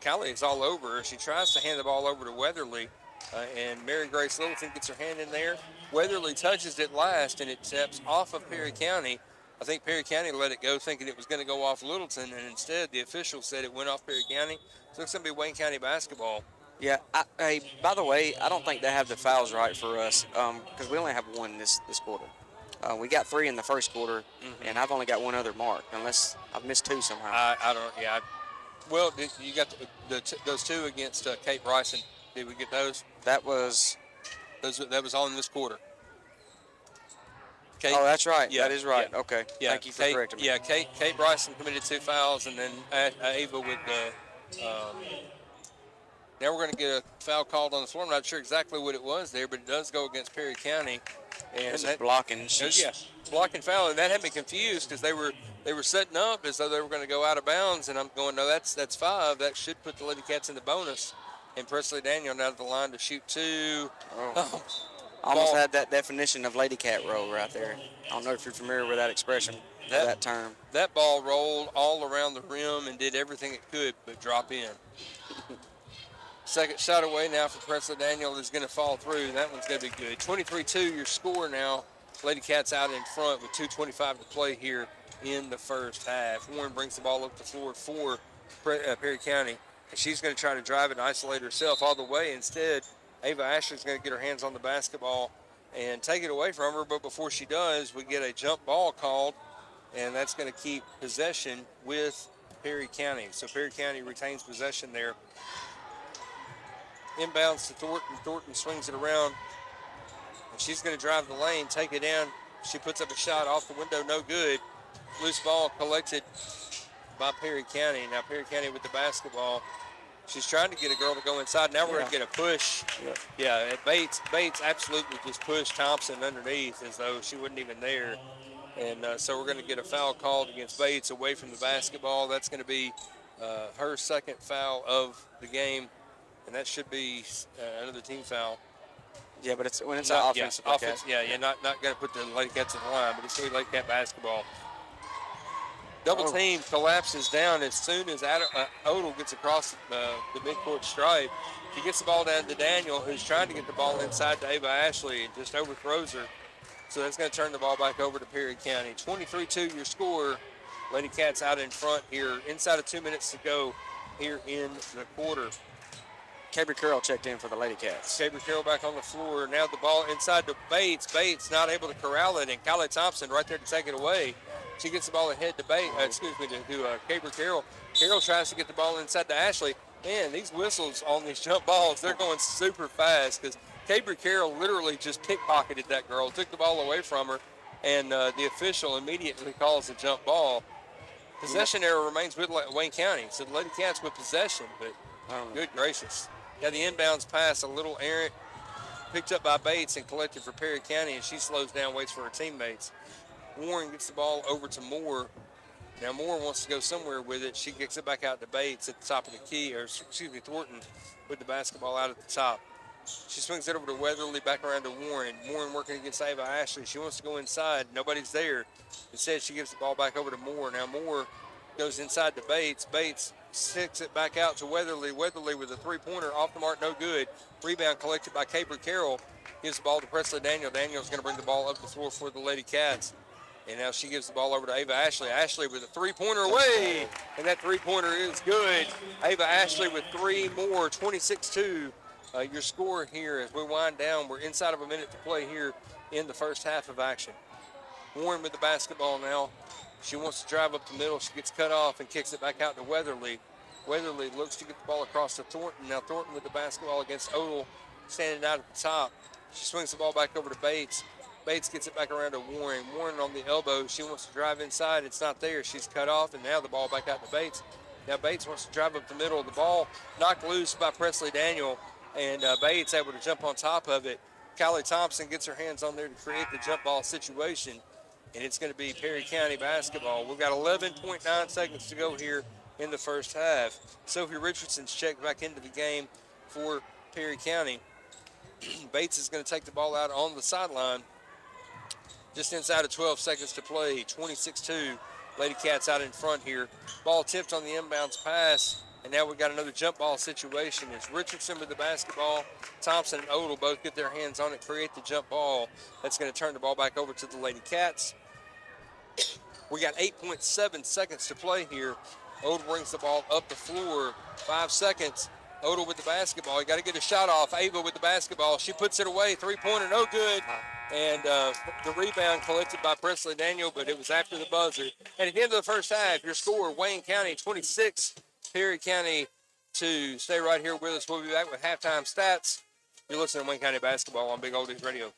Kylie is all over her. She tries to hand the ball over to Weatherly. And Mary Grace Littleton gets her hand in there. Weatherly touches it last, and it steps off of Perry County. I think Perry County let it go thinking it was going to go off Littleton, and instead the official said it went off Perry County. So it's going to be Wayne County basketball. Yeah, hey, by the way, I don't think they have the fouls right for us because we only have one this quarter. We got 3 in the first quarter, and I've only got one other mark, unless I've missed 2 somehow. I don't, yeah. Well, you got those 2 against Kate Bryson. Did we get those? That was all in this quarter. Kate, oh, that's right. Yeah, that is right. Yeah. Okay. Yeah, Thank you for Kate, correcting me. Yeah, Kate Bryson committed 2 fouls, and then Ava with the. Now we're going to get a foul called on the floor. I'm not sure exactly what it was there, but it does go against Perry County. And This is blocking. Blocking foul, and that had me confused because they were setting up as though they were going to go out of bounds, and I'm going, no, that's 5. That should put the Lady Cats in the bonus. And Presley Daniel now to the line to shoot 2. Oh. Almost had that definition of Lady Cat roll right there. I don't know if you're familiar with that expression, that term. That ball rolled all around the rim and did everything it could but drop in. Second shot away now for Presley Daniel is going to fall through. That one's going to be good. 23-2 your score now. Lady Cats out in front with 2:25 to play here in the first half. Warren brings the ball up the floor for Perry County. And she's going to try to drive it and isolate herself all the way. Instead, Ava Ashley's going to get her hands on the basketball and take it away from her. But before she does, we get a jump ball called, and that's going to keep possession with Perry County. So Perry County retains possession there. Inbounds to Thornton. Thornton swings it around, and she's going to drive the lane, take it down. She puts up a shot off the window, no good. Loose ball collected by Perry County. Now Perry County with the basketball. She's trying to get a girl to go inside. Now we're going to get a push. Yeah, Bates absolutely just pushed Thompson underneath as though she wasn't even there. And so we're going to get a foul called against Bates away from the basketball. That's going to be her second foul of the game, and that should be another team foul. Yeah, but it's when it's an offensive play. Not going to put the Lady Cats in the line, but it's going to be Lady Cat basketball. Double team collapses down as soon as Odell gets across the midcourt stripe. He gets the ball down to Daniel, who's trying to get the ball inside to Ava Ashley and just overthrows her. So that's going to turn the ball back over to Perry County. 23-2 your score. Lady Cats out in front here. Inside of 2 minutes to go here in the quarter. Cabry Carroll checked in for the Lady Cats. Cabry Carroll back on the floor. Now the ball inside to Bates. Bates not able to corral it, and Kylie Thompson right there to take it away. She gets the ball ahead to Cabry Carroll. Carroll tries to get the ball inside to Ashley. Man, these whistles on these jump balls, they're going super fast because Cabry Carroll literally just pickpocketed that girl, took the ball away from her, and the official immediately calls a jump ball. Possession error remains with Wayne County, so the Lady Cats with possession, but good gracious. Yeah, the inbounds pass a little errant, picked up by Bates and collected for Perry County, and she slows down, waits for her teammates. Warren gets the ball over to Moore. Now Moore wants to go somewhere with it. She kicks it back out to Bates at the top of the key, or excuse me, Thornton with the basketball out at the top. She swings it over to Weatherly, back around to Warren. Warren working against Ava Ashley. She wants to go inside. Nobody's there. Instead, she gives the ball back over to Moore. Now Moore goes inside to Bates. Bates sticks it back out to Weatherly. Weatherly with a three-pointer off the mark, no good. Rebound collected by Caper Carroll. Gives the ball to Presley Daniel. Daniel's going to bring the ball up the floor for the Lady Cats. And now she gives the ball over to Ava Ashley. Ashley with a three-pointer away, and that three-pointer is good. Ava Ashley with three more, 26-2. Your score here as we wind down. We're inside of a minute to play here in the first half of action. Warren with the basketball now. She wants to drive up the middle. She gets cut off and kicks it back out to Weatherly. Weatherly looks to get the ball across to Thornton. Now Thornton with the basketball against Odell, standing out at the top. She swings the ball back over to Bates. Bates gets it back around to Warren. Warren on the elbow. She wants to drive inside. It's not there. She's cut off, and now the ball back out to Bates. Now Bates wants to drive up the middle. The ball knocked loose by Presley Daniel, and Bates able to jump on top of it. Callie Thompson gets her hands on there to create the jump ball situation, and it's going to be Perry County basketball. We've got 11.9 seconds to go here in the first half. Sophie Richardson's checked back into the game for Perry County. Bates is going to take the ball out on the sideline. Just inside of 12 seconds to play, 26-2. Lady Cats out in front here. Ball tipped on the inbounds pass, and now we've got another jump ball situation. It's Richardson with the basketball. Thompson and Odell both get their hands on it, create the jump ball. That's going to turn the ball back over to the Lady Cats. We got 8.7 seconds to play here. Odell brings the ball up the floor. 5 seconds. Odell with the basketball. You got to get a shot off. Ava with the basketball. She puts it away. Three-pointer, no good. And the rebound collected by Presley Daniel, but it was after the buzzer. And at the end of the first half, your score, Wayne County 26, Perry County 2. Stay right here with us. We'll be back with halftime stats. You're listening to Wayne County Basketball on Big Oldies Radio.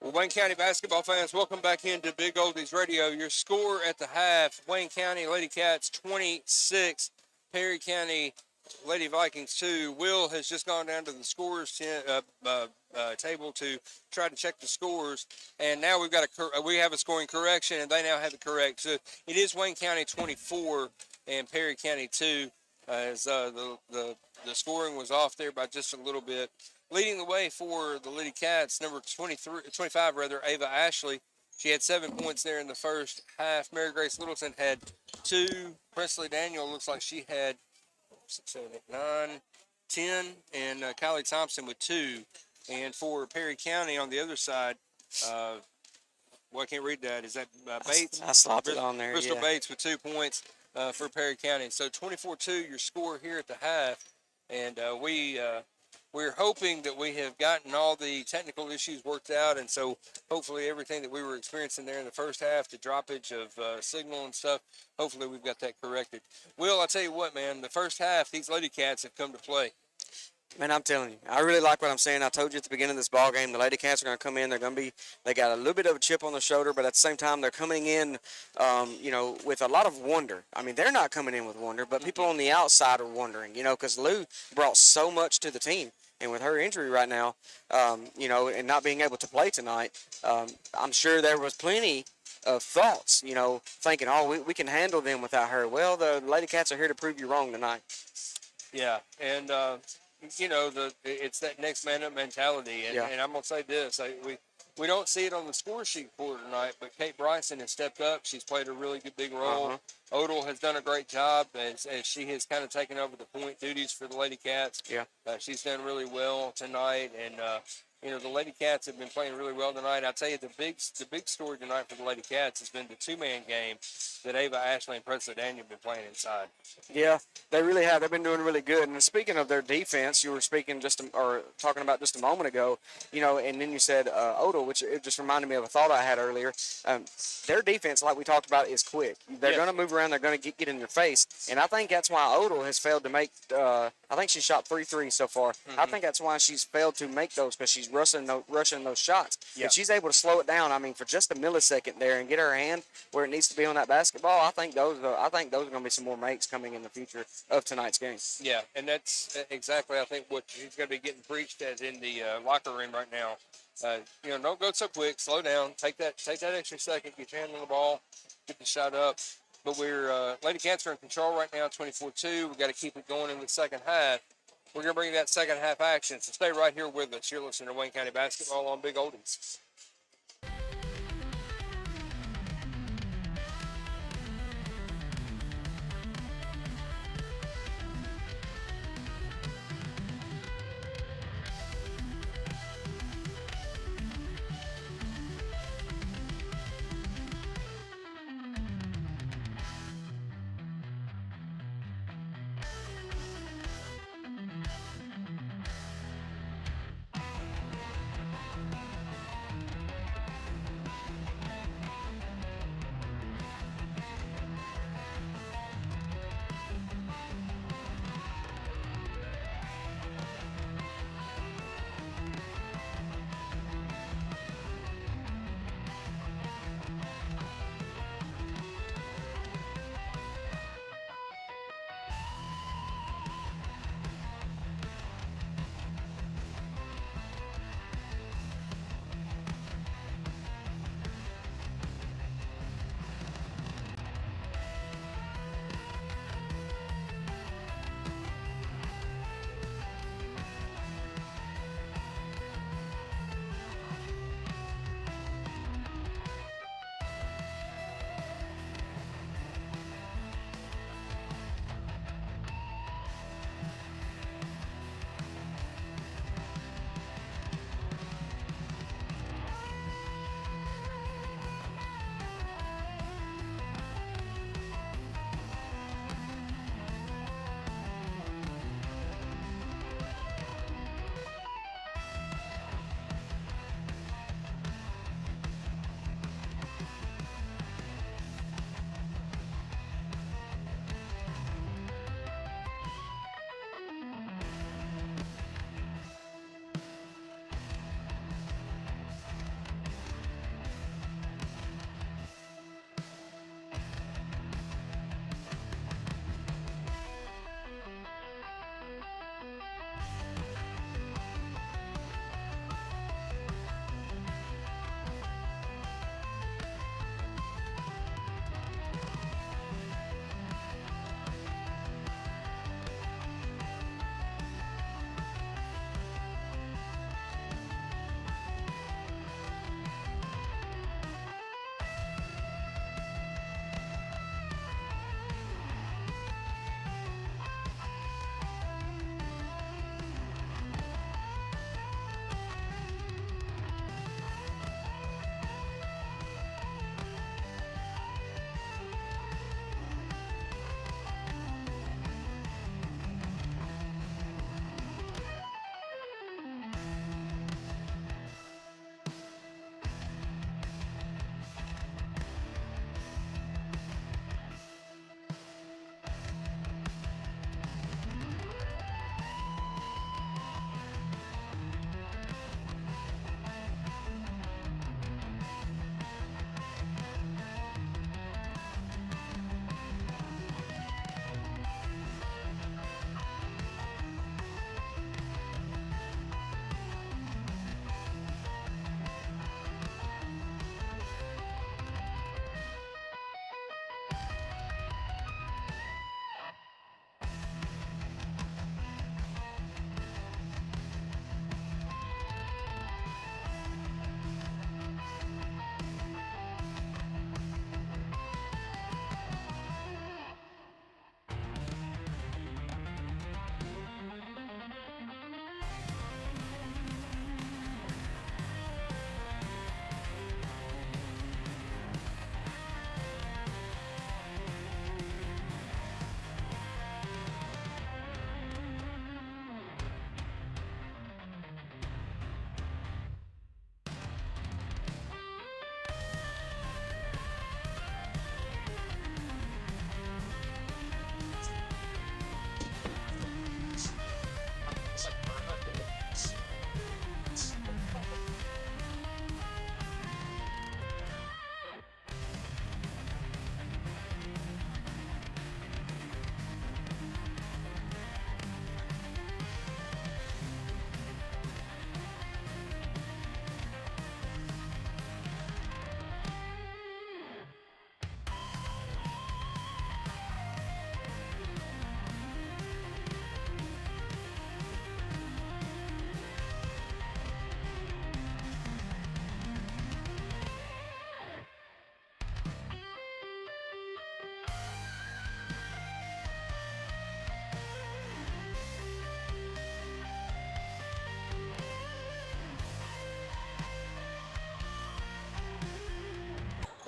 Well, Wayne County basketball fans, welcome back into Big Oldies Radio. Your score at the half, Wayne County Lady Cats 26, Perry County Lady Vikings 2. Will has just gone down to the scores table to try to check the scores, and now we have a scoring correction, and they now have it correct. So it is Wayne County 24 and Perry County 2, as the scoring was off there by just a little bit. Leading the way for the Lady Cats, number 25, Ava Ashley. She had 7 points there in the first half. Mary Grace Littleton had 2. Presley Daniel looks like she had 6, 7, 8, 9, 10. And Kylie Thompson with 2. And for Perry County on the other side, I can't read that. Is that Bates? I slapped it on there, Bristol Bates with 2 points for Perry County. So 24-2, your score here at the half. And we we're hoping that we have gotten all the technical issues worked out, and so hopefully everything that we were experiencing there in the first half, the droppage of signal and stuff, hopefully we've got that corrected. Will, I tell you what, man, the first half, these Lady Cats have come to play. Man, I'm telling you, I really like what I'm saying. I told you at the beginning of this ball game, the Lady Cats are going to come in. They got a little bit of a chip on their shoulder, but at the same time, they're coming in, with a lot of wonder. I mean, they're not coming in with wonder, but people on the outside are wondering, because Lou brought so much to the team. And with her injury right now, and not being able to play tonight, I'm sure there was plenty of thoughts, thinking, oh, we can handle them without her. Well, the Lady Cats are here to prove you wrong tonight. Yeah, and it's that next man up mentality, and, Yeah. and I'm gonna say this: we don't see it on the score sheet for tonight, but Kate Bryson has stepped up. She's played a really good big role. Uh-huh. Odell has done a great job as she has kind of taken over the point duties for the Lady Cats. Yeah. She's done really well tonight, and the Lady Cats have been playing really well tonight. I'll tell you the big story tonight for the Lady Cats has been the two-man game that Ava Ashley and Presley Daniel have been playing inside. Yeah, they really have. They've been doing really good. And speaking of their defense, you were talking about just a moment ago, and then you said Odell, which it just reminded me of a thought I had earlier. Their defense, like we talked about, is quick. They're going to move around. They're going to get in your face. And I think that's why Odell has failed to make I think she shot 3 threes so far. Mm-hmm. I think that's why she's failed to make those, because she's rushing those shots. Yeah. If she's able to slow it down, for just a millisecond there and get her hand where it needs to be on that basketball, I think those are going to be some more makes coming in the future of tonight's game. Yeah, and that's exactly, I think, what she's going to be getting preached at in the locker room right now. Don't go so quick. Slow down. Take that extra second. Get your hand on the ball. Get the shot up. But we're Lady Cats are in control right now, 24-2. We've got to keep it going in the second half. We're going to bring that second half action. So stay right here with us. You're listening to Wayne County Basketball on Big Oldies.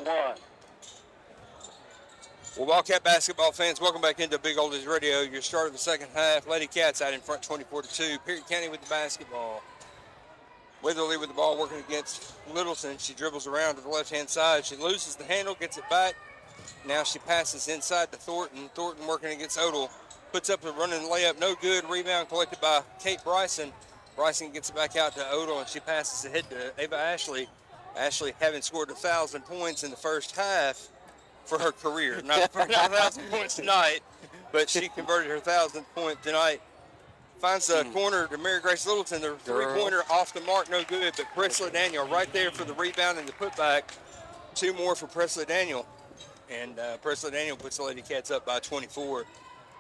one. Well, Wildcat basketball fans, welcome back into Big Oldies Radio. Your start of the second half. Lady Cats out in front 24-2. Perry County with the basketball. Weatherly with the ball working against Littleton. She dribbles around to the left-hand side. She loses the handle, gets it back. Now she passes inside to Thornton. Thornton working against Odell. Puts up a running layup, no good. Rebound collected by Kate Bryson. Bryson gets it back out to Odell, and she passes ahead to Ava Ashley. Ashley having scored 1,000 points in the first half for her career. Not 1,000 points tonight, but she converted her 1,000th point tonight. Finds a corner to Mary Grace Littleton. The three-pointer off the mark, no good, but Presley Daniel right there for the rebound and the putback. Two more for Presley Daniel. And Presley Daniel puts the Lady Cats up by 24.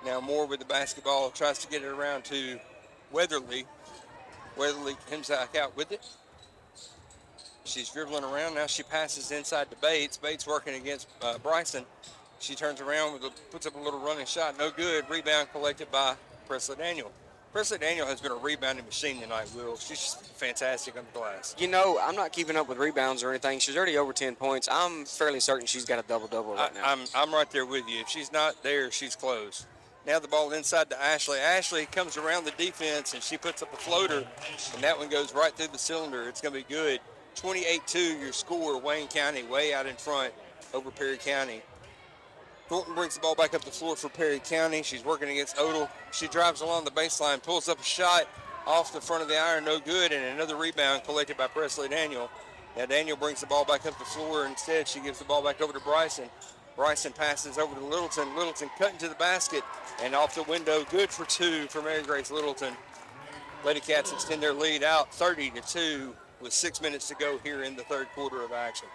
Now Moore with the basketball, tries to get it around to Weatherly. Weatherly comes back out with it. She's dribbling around. Now she passes inside to Bates. Bates working against Bryson. She turns around, puts up a little running shot. No good. Rebound collected by Presley Daniel. Presley Daniel has been a rebounding machine tonight, Will. She's just fantastic on the glass. You know, I'm not keeping up with rebounds or anything. She's already over 10 points. I'm fairly certain she's got a double-double right now. I'm right there with you. If she's not there, she's close. Now the ball inside to Ashley. Ashley comes around the defense, and she puts up a floater, and that one goes right through the cylinder. It's going to be good. 28-2 your score. Wayne County way out in front over Perry County. Thornton brings the ball back up the floor for Perry County. She's working against Odell. She drives along the baseline, pulls up a shot off the front of the iron, no good, and another rebound collected by Presley Daniel. Now Daniel brings the ball back up the floor. Instead, she gives the ball back over to Bryson. Bryson passes over to Littleton. Littleton cutting to the basket and off the window. Good for two for Mary Grace Littleton. Lady Cats extend their lead out 30-2 with 6 minutes to go here in the third quarter of action.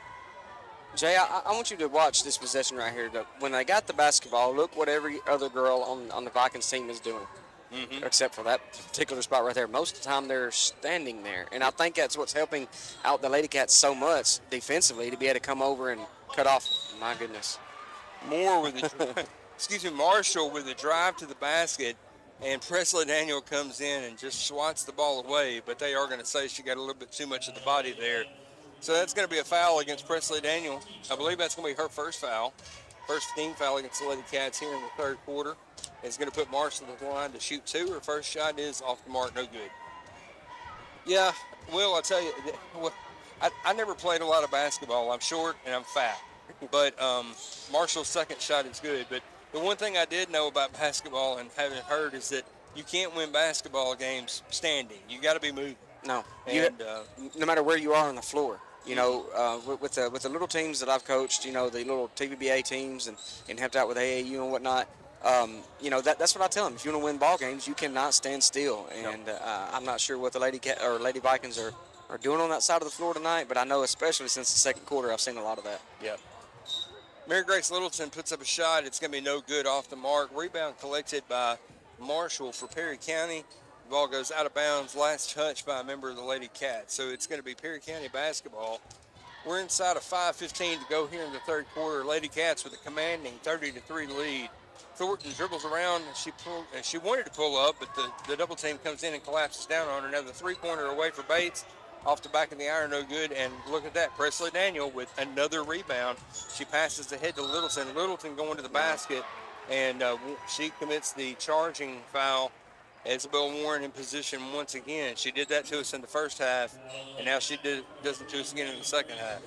Jay, I want you to watch this possession right here. When they got the basketball, look what every other girl on the Vikings team is doing, except for that particular spot right there. Most of the time, they're standing there. And I think that's what's helping out the Lady Cats so much defensively to be able to come over and cut off. My goodness. Moore with the, Marshall with the drive to the basket, and Presley Daniel comes in and just swats the ball away, but they are going to say she got a little bit too much of the body there. So that's going to be a foul against Presley Daniel. I believe that's going to be her first foul. First team foul against the Lady Cats here in the third quarter. It's going to put Marshall at the line to shoot two. Her first shot is off the mark, no good. Yeah, Will, I'll tell you, I never played a lot of basketball. I'm short and I'm fat. But Marshall's second shot is good. But the one thing I did know about basketball and having heard is that you can't win basketball games standing. You got to be moving. No, and no matter where you are on the floor. You know, with the little teams that I've coached, you know, the little TVBA teams and helped out with AAU and whatnot, you know, that's what I tell them. If you want to win ball games, you cannot stand still. And I'm not sure what the Lady Vikings are doing on that side of the floor tonight, but I know especially since the second quarter, I've seen a lot of that. Yeah. Mary Grace Littleton puts up a shot. It's going to be no good, off the mark. Rebound collected by Marshall for Perry County. The ball goes out of bounds. Last touch by a member of the Lady Cats. So it's going to be Perry County basketball. We're inside of 5:15 to go here in the third quarter. Lady Cats with a commanding 30-3 lead. Thornton dribbles around. She wanted to pull up, but the double team comes in and collapses down on her. Now the three-pointer away for Bates. Off the back of the iron, no good. And look at that, Presley Daniel with another rebound. She passes ahead to Littleton. Littleton going to the basket, and she commits the charging foul. Isabel Warren in position once again. She did that to us in the first half, and now she does it to us again in the second half.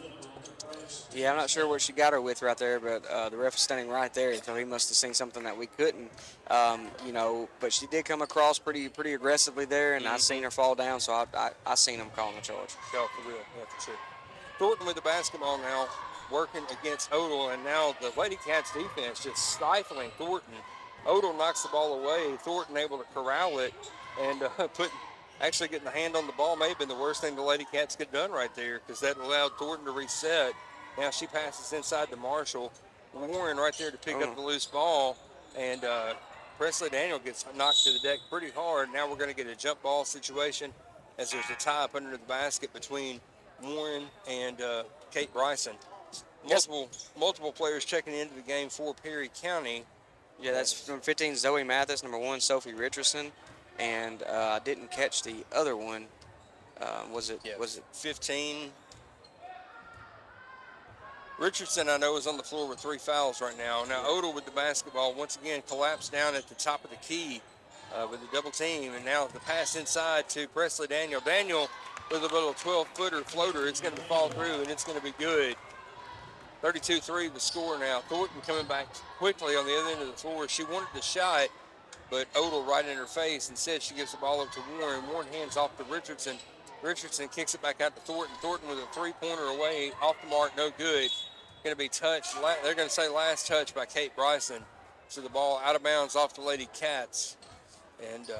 Yeah, I'm not sure what she got her with right there, but the ref is standing right there, so he must have seen something that we couldn't. You know, but she did come across pretty aggressively there, and I seen her fall down, so I seen him calling the charge. Yeah, for real. Yeah, for sure. Thornton with the basketball now, working against Odell, and now the Lady Cats defense just stifling Thornton. Odell knocks the ball away. Thornton able to corral it and actually getting the hand on the ball may have been the worst thing the Lady Cats could have done right there, because that allowed Thornton to reset. Now she passes inside to Marshall. Warren right there to pick up the loose ball, and Presley Daniel gets knocked to the deck pretty hard. Now we're going to get a jump ball situation as there's a tie up under the basket between Warren and Kate Bryson. Multiple players checking into the game for Perry County. Yeah, that's number 15, Zoe Mathis, number 1, Sophie Richardson, and I didn't catch the other one. Was it 15? Richardson, I know, is on the floor with 3 fouls right now. Now, Odell with the basketball once again collapsed down at the top of the key with a double team. And now the pass inside to Presley Daniel. Daniel with a little 12-footer floater. It's going to fall through, and it's going to be good. 32-3 the score now. Thornton coming back quickly on the other end of the floor. She wanted the shot, but Odell right in her face. Instead, she gives the ball up to Warren. Warren hands off to Richardson. Richardson kicks it back out to Thornton. Thornton with a three-pointer away, off the mark, no good. Going to be touched. They're going to say last touch by Kate Bryson. So the ball out of bounds off the Lady Cats. And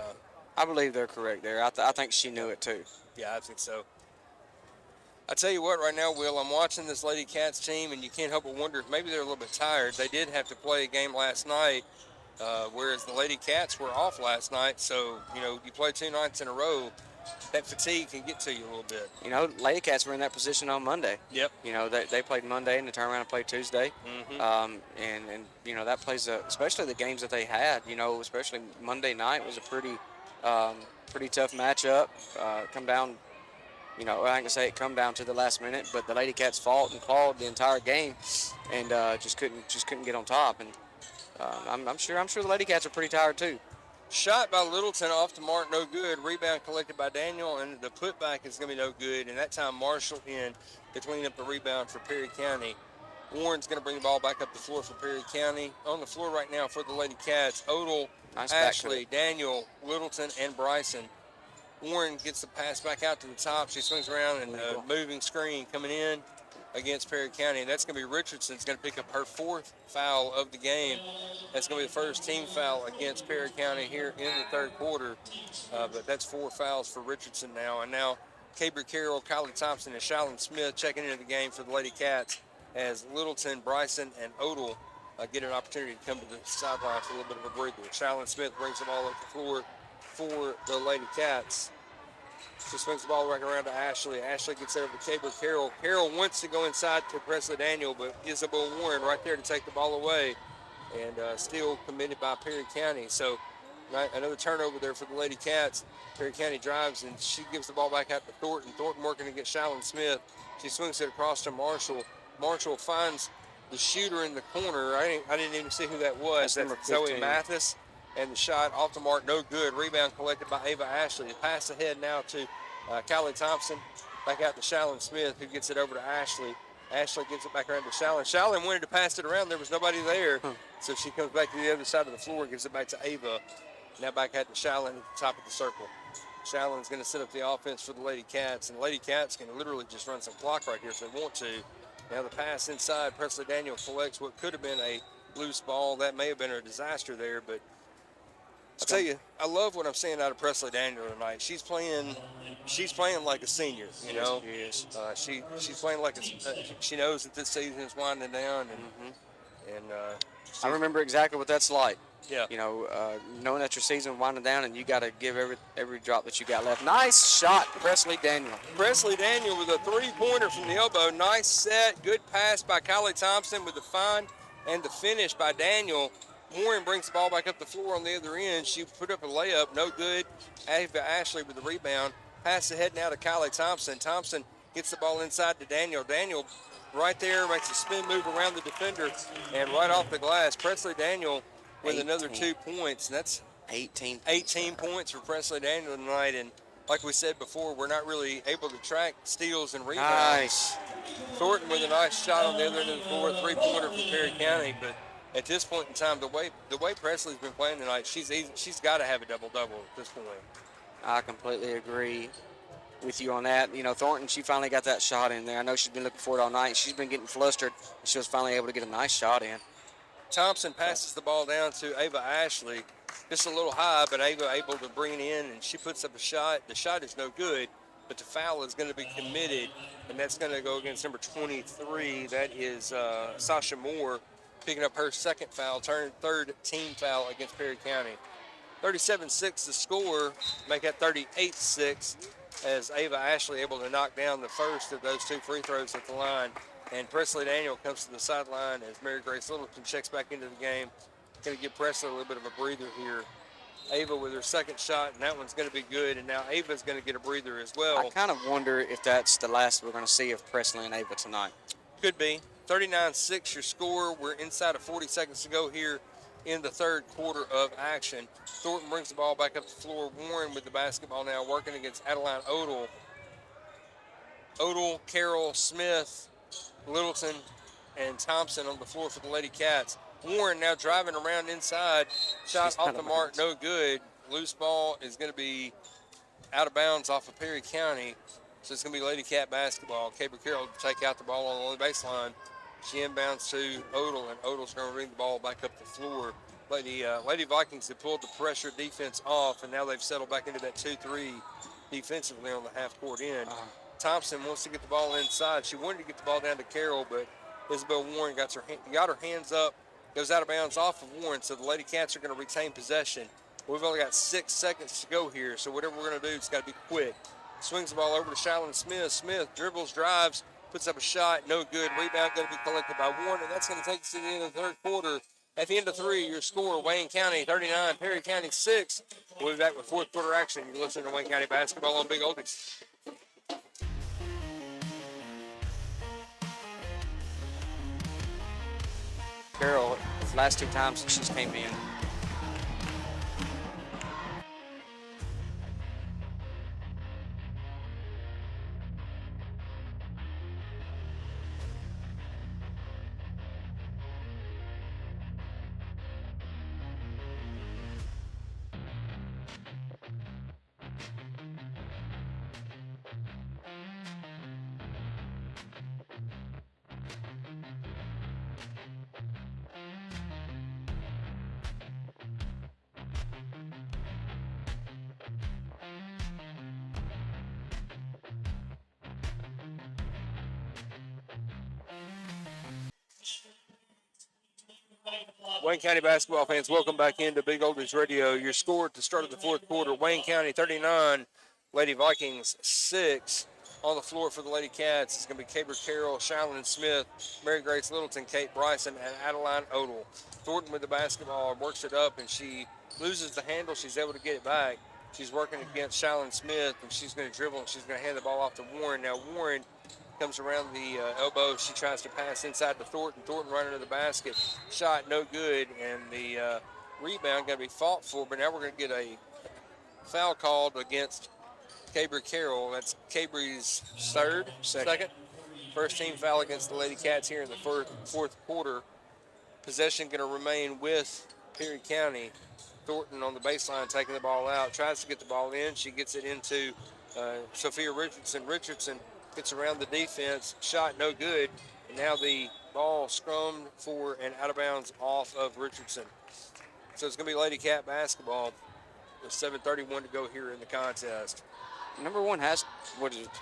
I believe they're correct there. I think she knew it too. yeah, I think so. I tell you what, right now, Will, I'm watching this Lady Cats team, and you can't help but wonder if maybe they're a little bit tired. They did have to play a game last night, whereas the Lady Cats were off last night. So, you know, you play 2 nights in a row, that fatigue can get to you a little bit. You know, Lady Cats were in that position on Monday. Yep. You know, they played Monday and they turned around and played Tuesday. Mm-hmm. And you know, that plays, especially the games that they had, you know, especially Monday night was a pretty tough matchup. Come down, you know, I ain't gonna say it come down to the last minute, but the Lady Cats fought and clawed the entire game, and just couldn't get on top. And I'm sure the Lady Cats are pretty tired too. Shot by Littleton off the mark, no good. Rebound collected by Daniel, and the putback is going to be no good. And that time Marshall in to clean up the rebound for Perry County. Warren's going to bring the ball back up the floor for Perry County. On the floor right now for the Lady Cats, Odell, Nice Ashley, Daniel, Littleton, and Bryson. Warren gets the pass back out to the top. She swings around and moving screen coming in against Perry County. And that's going to be Richardson's going to pick up her 4th foul of the game. That's going to be the first team foul against Perry County here in the 3rd quarter. But that's 4 fouls for Richardson now. And now Cabri Carroll, Kylie Thompson, and Shylon Smith checking into the game for the Lady Cats as Littleton, Bryson, and Odell get an opportunity to come to the sideline for a little bit of a breather. Shylon Smith brings the ball up the floor for the Lady Cats. She swings the ball back around to Ashley. Ashley gets there with Cabri Carroll. Carroll wants to go inside to Presley Daniel, but Isabel Warren right there to take the ball away, and still committed by Perry County. So another turnover there for the Lady Cats. Perry County drives, and she gives the ball back out to Thornton. Thornton working against Shylon Smith. She swings it across to Marshall. Marshall finds the shooter in the corner. I didn't even see who that was. That's Zoe Mathis. And the shot off the mark, no good. Rebound collected by Ava Ashley. The pass ahead now to Kylie Thompson. Back out to Shylon Smith, who gets it over to Ashley. Ashley gets it back around to Shylon. Shylon wanted to pass it around. There was nobody there. So she comes back to the other side of the floor and gives it back to Ava. Now back out to Shylon at the top of the circle. Shylon's going to set up the offense for the Lady Cats. And the Lady Cats can literally just run some clock right here if they want to. Now the pass inside. Presley Daniel collects what could have been a loose ball. That may have been a disaster there, but I'll tell you, I love what I'm seeing out of Presley Daniel tonight. She's playing like a senior, you know. Yes. She's playing like she knows that this season is winding down, and I remember exactly what that's like. Yeah. You know, knowing that your season winding down and you got to give every drop that you got left. Nice shot, Presley Daniel. Presley Daniel with a 3-pointer from the elbow. Nice set, good pass by Kylie Thompson with the find and the finish by Daniel. Warren brings the ball back up the floor on the other end. She put up a layup, no good. Ava Ashley with the rebound. Pass ahead now to Kylie Thompson. Thompson gets the ball inside to Daniel. Daniel right there makes a spin move around the defender and right off the glass. Presley Daniel with another 2 points. And that's 18 points for Presley Daniel tonight. And like we said before, we're not really able to track steals and rebounds. Nice. Thornton with a nice shot on the other end of the floor, 3-pointer from Perry County, but at this point in time, the way Presley's been playing tonight, she's got to have a double-double at this point. I completely agree with you on that. You know, Thornton, she finally got that shot in there. I know she's been looking for it all night. She's been getting flustered. She was finally able to get a nice shot in. Thompson passes the ball down to Ava Ashley. Just a little high, but Ava able to bring it in, and she puts up a shot. The shot is no good, but the foul is going to be committed, and that's going to go against number 23. That is Sasha Moore, picking up her 2nd foul, 3rd team foul against Perry County. 37-6 the score, make that 38-6 as Ava Ashley able to knock down the first of those 2 free throws at the line. And Presley Daniel comes to the sideline as Mary Grace Littleton checks back into the game. Going to give Presley a little bit of a breather here. Ava with her 2nd shot, and that one's going to be good. And now Ava's going to get a breather as well. I kind of wonder if that's the last we're going to see of Presley and Ava tonight. Could be. 39-6 your score. We're inside of 40 seconds to go here in the third quarter of action. Thornton brings the ball back up the floor. Warren with the basketball now working against Adeline Odell. Odell, Carroll, Smith, Littleton, and Thompson on the floor for the Lady Cats. Warren now driving around inside. Shot She's off out the of mark, bounds. no good. Loose ball is going to be out of bounds off of Perry County. So it's going to be Lady Cat basketball. Caber Carroll to take out the ball on the baseline. She inbounds to Odell, and Odell's going to bring the ball back up the floor. Lady Vikings have pulled the pressure defense off, and now they've settled back into that 2-3 defensively on the half-court end. Thompson wants to get the ball inside. She wanted to get the ball down to Carroll, but Isabel Warren got her hands up, goes out of bounds off of Warren, so the Lady Cats are going to retain possession. We've only got 6 seconds to go here, so whatever we're going to do, it's got to be quick. Swings the ball over to Shallon Smith. Smith dribbles, drives, puts up a shot, no good. Rebound going to be collected by Warren, and that's going to take us to the end of the third quarter. At the end of 3, your score, Wayne County 39, Perry County 6. We'll be back with fourth quarter action. You're listening to Wayne County Basketball on Big Oldies. Carroll, last 2 times that she's came in, Wayne County basketball fans, welcome back into Big Oldies Radio. Your score at the start of the fourth quarter, Wayne County 39, Lady Vikings 6. On the floor for the Lady Cats, it's going to be Caber Carroll, Shylon Smith, Mary Grace Littleton, Kate Bryson, and Adeline Odell. Thornton with the basketball works it up, and she loses the handle. She's able to get it back. She's working against Shylon Smith, and she's going to dribble, and she's going to hand the ball off to Warren. Now, Warren comes around the elbow. She tries to pass inside to Thornton. Thornton running to the basket. Shot no good, and the rebound going to be fought for, but now we're going to get a foul called against Caber Carroll. That's Caber's second. First team foul against the Lady Cats here in the fourth quarter. Possession going to remain with Perry County. Thornton on the baseline taking the ball out. Tries to get the ball in. She gets it into Sophia Richardson. Richardson gets around the defense. Shot no good. And now the ball scrummed for and out of bounds off of Richardson. So it's going to be Lady Cat basketball with 7:31 to go here in the contest. number 1 has,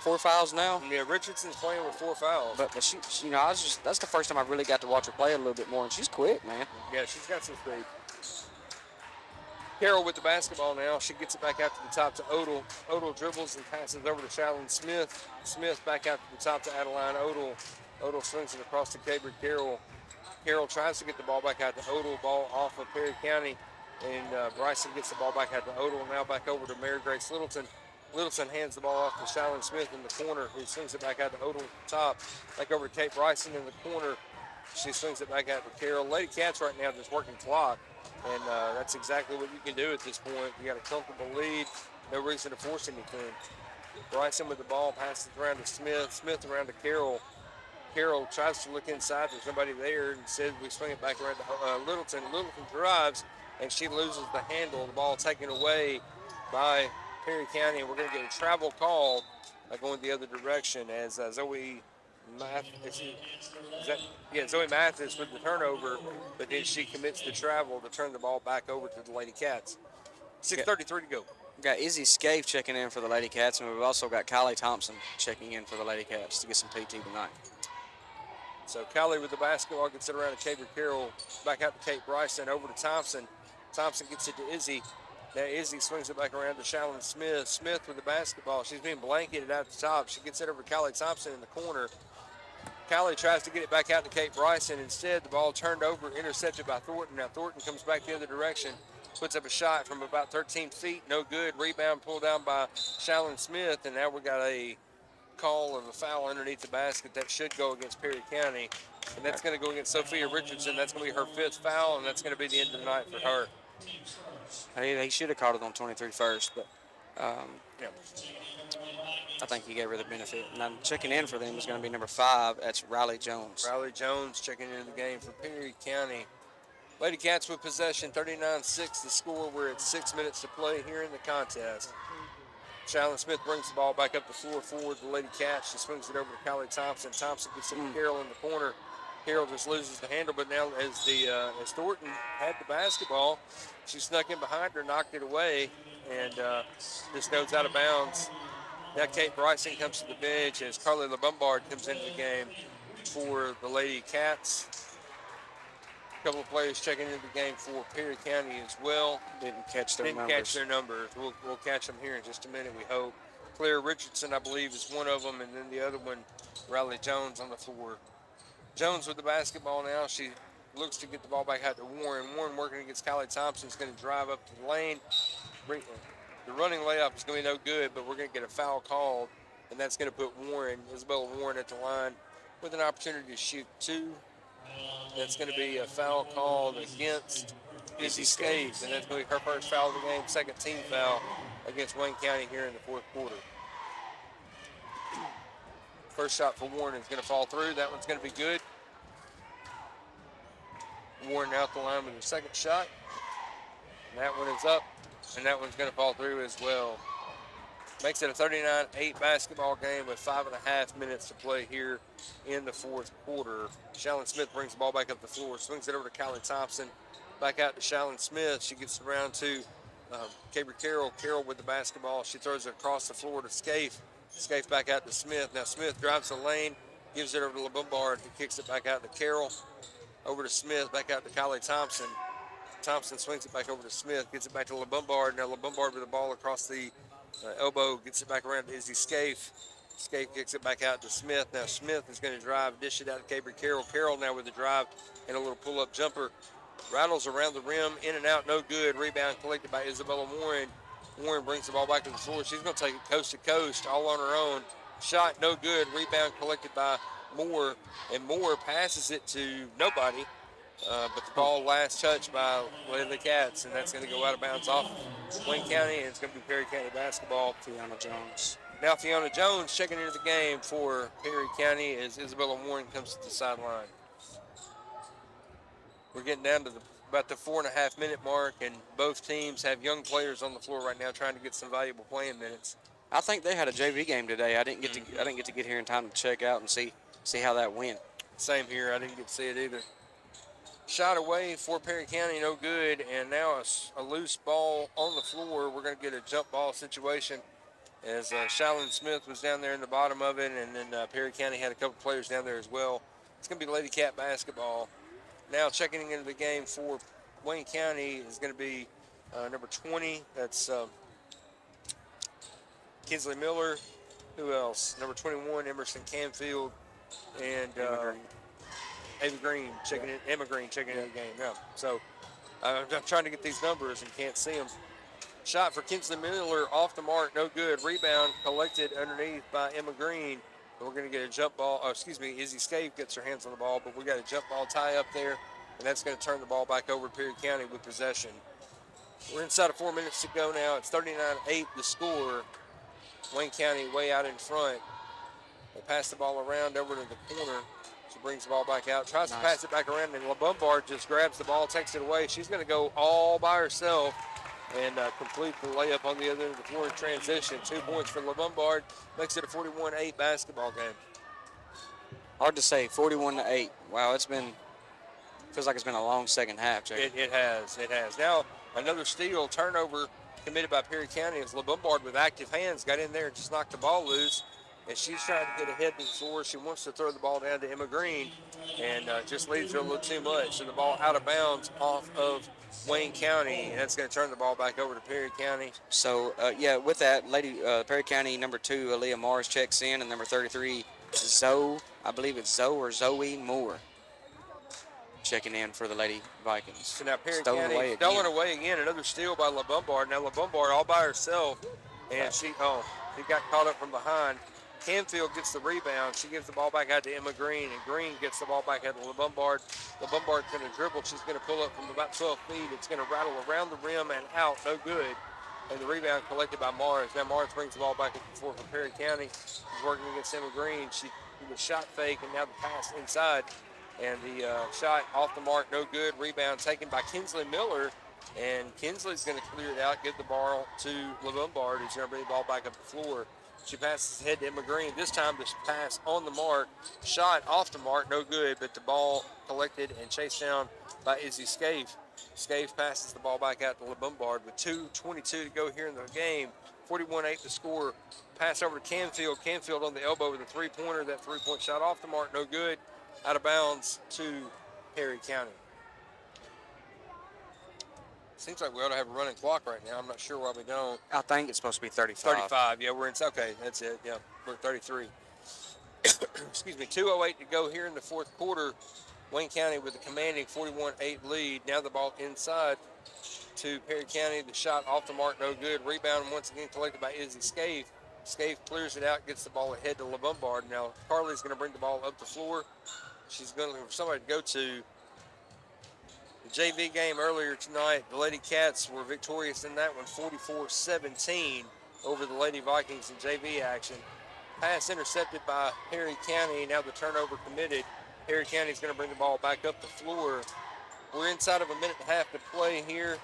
4 fouls now? Yeah, Richardson's playing with 4 fouls. But she that's the first time I really got to watch her play a little bit more, and she's quick, man. Yeah, she's got some speed. Carroll with the basketball now. She gets it back out to the top to Odell. Odell dribbles and passes over to Shallon Smith. Smith back out to the top to Adeline Odell. Odell swings it across to Caber Carroll. Carroll tries to get the ball back out to Odell. Ball off of Perry County. And Bryson gets the ball back out to Odell. Now back over to Mary Grace Littleton. Littleton hands the ball off to Shallon Smith in the corner, who swings it back out to Odell at the top. Back over to Kate Bryson in the corner. She swings it back out to Carroll. Lady Cats right now just working clock. And that's exactly what you can do at this point. You got a comfortable lead. No reason to force anything. Bryson with the ball, passes around to Smith. Smith around to Carroll. Carroll tries to look inside. There's nobody there. Instead, we swing it back around to Littleton. Littleton drives, and she loses the handle. The ball taken away by Perry County. And we're going to get a travel call going the other direction as Zoe Mathis with the turnover, but then she commits the travel to turn the ball back over to the Lady Cats. 6:33 to go. We've got Izzy Scave checking in for the Lady Cats, and we've also got Kylie Thompson checking in for the Lady Cats to get some PT tonight. So Kylie with the basketball gets it around to Caber Carroll, back out to Kate Bryson, over to Thompson. Thompson gets it to Izzy. Now Izzy swings it back around to Shallon Smith. Smith with the basketball. She's being blanketed out the top. She gets it over to Kylie Thompson in the corner. Kylie tries to get it back out to Kate Bryson. Instead, the ball turned over, intercepted by Thornton. Now Thornton comes back the other direction, puts up a shot from about 13 feet. No good. Rebound pulled down by Shallon Smith, and now we got a call of a foul underneath the basket that should go against Perry County. and that's going to go against Sophia Richardson. That's going to be her 5th foul, and that's going to be the end of the night for her. Hey, he should have called it on 23 first, but Yeah. I think he gave her the benefit. And I'm checking in for them is going to be number 5. That's Riley Jones. Riley Jones checking into the game for Perry County. Lady Cats with possession, 39-6 the score. We're at 6 minutes to play here in the contest. Shalyn Smith brings the ball back up the floor forward. The Lady Cats, she swings it over to Kylie Thompson. Thompson gets it to Carroll in the corner. Carroll just loses the handle, but now as Thornton had the basketball, she snuck in behind her, knocked it away, and just goes out of bounds. Now Kate Bryson comes to the bench as Carly LeBombard comes into the game for the Lady Cats. A couple of players checking into the game for Perry County as well. Didn't catch their Didn't numbers. catch their numbers. We'll catch them here in just a minute, we hope. Claire Richardson, I believe, is one of them, and then the other one, Riley Jones on the floor. Jones with the basketball now. She looks to get the ball back out to Warren. Warren working against Kylie Thompson is going to drive up to the lane. The running layup is going to be no good, but we're going to get a foul called, and that's going to put Isabella Warren at the line with an opportunity to shoot 2. That's going to be a foul called against Izzy Skaves, and that's going to be her first foul of the game, second team foul against Wayne County here in the 4th quarter. First shot for Warren is going to fall through. That one's going to be good. Warren out the line with her second shot. And that one is up, and that one's going to fall through as well. Makes it a 39-8 basketball game with 5.5 minutes to play here in the 4th quarter. Shalyn Smith brings the ball back up the floor, swings it over to Kylie Thompson. Back out to Shalyn Smith. She gets around to Cabri Carroll. Carroll with the basketball. She throws it across the floor to Scaife. Scaife back out to Smith. Now Smith drives the lane, gives it over to LeBombard, who kicks it back out to Carroll. Over to Smith, back out to Kylie Thompson. Thompson swings it back over to Smith, gets it back to LeBombard. Now LeBombard with the ball across the elbow, gets it back around to Izzy Scaife. Scaife kicks it back out to Smith. Now Smith is going to drive, dish it out to Cabri Carroll. Carroll now with the drive and a little pull-up jumper. Rattles around the rim, in and out, no good. Rebound collected by Isabella Warren. Warren brings the ball back to the floor. She's going to take it coast to coast, all on her own. Shot, no good. Rebound collected by Moore, and Moore passes it to nobody. But the ball last touched by the Cats, and that's going to go out of bounds off Wayne County, and it's going to be Perry County basketball. Fiona Jones. Now Fiona Jones checking into the game for Perry County as Isabella Warren comes to the sideline. We're getting down to about the 4.5 minute mark, and both teams have young players on the floor right now trying to get some valuable playing minutes. I think they had a JV game today. I didn't get to get here in time to check out and see how that went. Same here. I didn't get to see it either. Shot away for Perry County, no good, and now a loose ball on the floor. We're going to get a jump ball situation as Shalyn Smith was down there in the bottom of it, and then Perry County had a couple players down there as well. It's going to be Lady Cat basketball. Now checking into the game for Wayne County is going to be number 20. That's Kinsley Miller. Who else? Number 21, Emerson Canfield, and Emma Green checking in the game. Yeah. So I'm trying to get these numbers and can't see them. Shot for Kinsley Miller off the mark, no good. Rebound collected underneath by Emma Green. We're going to get a jump ball. Izzy Scaife gets her hands on the ball, but we got a jump ball tie up there, and that's going to turn the ball back over to Perry County with possession. We're inside of 4 minutes to go now. It's 39-8 the score. Wayne County way out in front. They pass the ball around over to the corner. She brings the ball back out, tries to pass it back around, and LeBombard just grabs the ball, takes it away. She's going to go all by herself and complete the layup on the other end of the floor in transition. 2 points for LeBombard. Makes it a 41-8 basketball game. Hard to say, 41-8. Wow, feels like it's been a long second half, Jay. It has. Now, another steal, turnover committed by Perry County as LeBombard with active hands got in there and just knocked the ball loose. And she's trying to get ahead to the floor. She wants to throw the ball down to Emma Green and just leaves her a little too much. So the ball out of bounds off of Wayne County, and that's going to turn the ball back over to Perry County. So, with that, Perry County number 2, Aaliyah Mars checks in, and number 33, Zoe Moore, checking in for the Lady Vikings. So now Perry County stolen away again. Another steal by LeBombard. Now LeBombard all by herself, and she got caught up from behind. Canfield gets the rebound. She gives the ball back out to Emma Green, and Green gets the ball back out to LeBombard. LeBombard's going to dribble. She's going to pull up from about 12 feet. It's going to rattle around the rim and out. No good. And the rebound collected by Mars. Now Mars brings the ball back up the floor for Perry County. She's working against Emma Green. She did the shot fake, and now the pass inside. And the shot off the mark, no good. Rebound taken by Kinsley Miller. And Kinsley's going to clear it out, give the ball to LeBombard, who's going to bring the ball back up the floor. She passes ahead to Emma Green. This time the pass on the mark, shot off the mark, no good, but the ball collected and chased down by Izzy Scaife. Scaife passes the ball back out to LeBombard with 2:22 to go here in the game. 41-8 to score. Pass over to Canfield. Canfield on the elbow with a three-pointer. That three-point shot off the mark, no good. Out of bounds to Perry County. Seems like we ought to have a running clock right now. I'm not sure why we don't. I think it's supposed to be 35. 35, yeah, we're in. Okay, that's it. Yeah, we're at 33. Excuse me, 2:08 to go here in the fourth quarter. Wayne County with a commanding 41-8 lead. Now the ball inside to Perry County. The shot off the mark, no good. Rebound once again collected by Izzy Scaife. Scaife clears it out, gets the ball ahead to LeBombard. Now Carly's going to bring the ball up the floor. She's going to look for somebody to go to. The JV game earlier tonight, the Lady Cats were victorious in that one, 44-17 over the Lady Vikings in JV action. Pass intercepted by Perry County. Now the turnover committed. Perry County's going to bring the ball back up the floor. We're inside of a minute and a half to play here.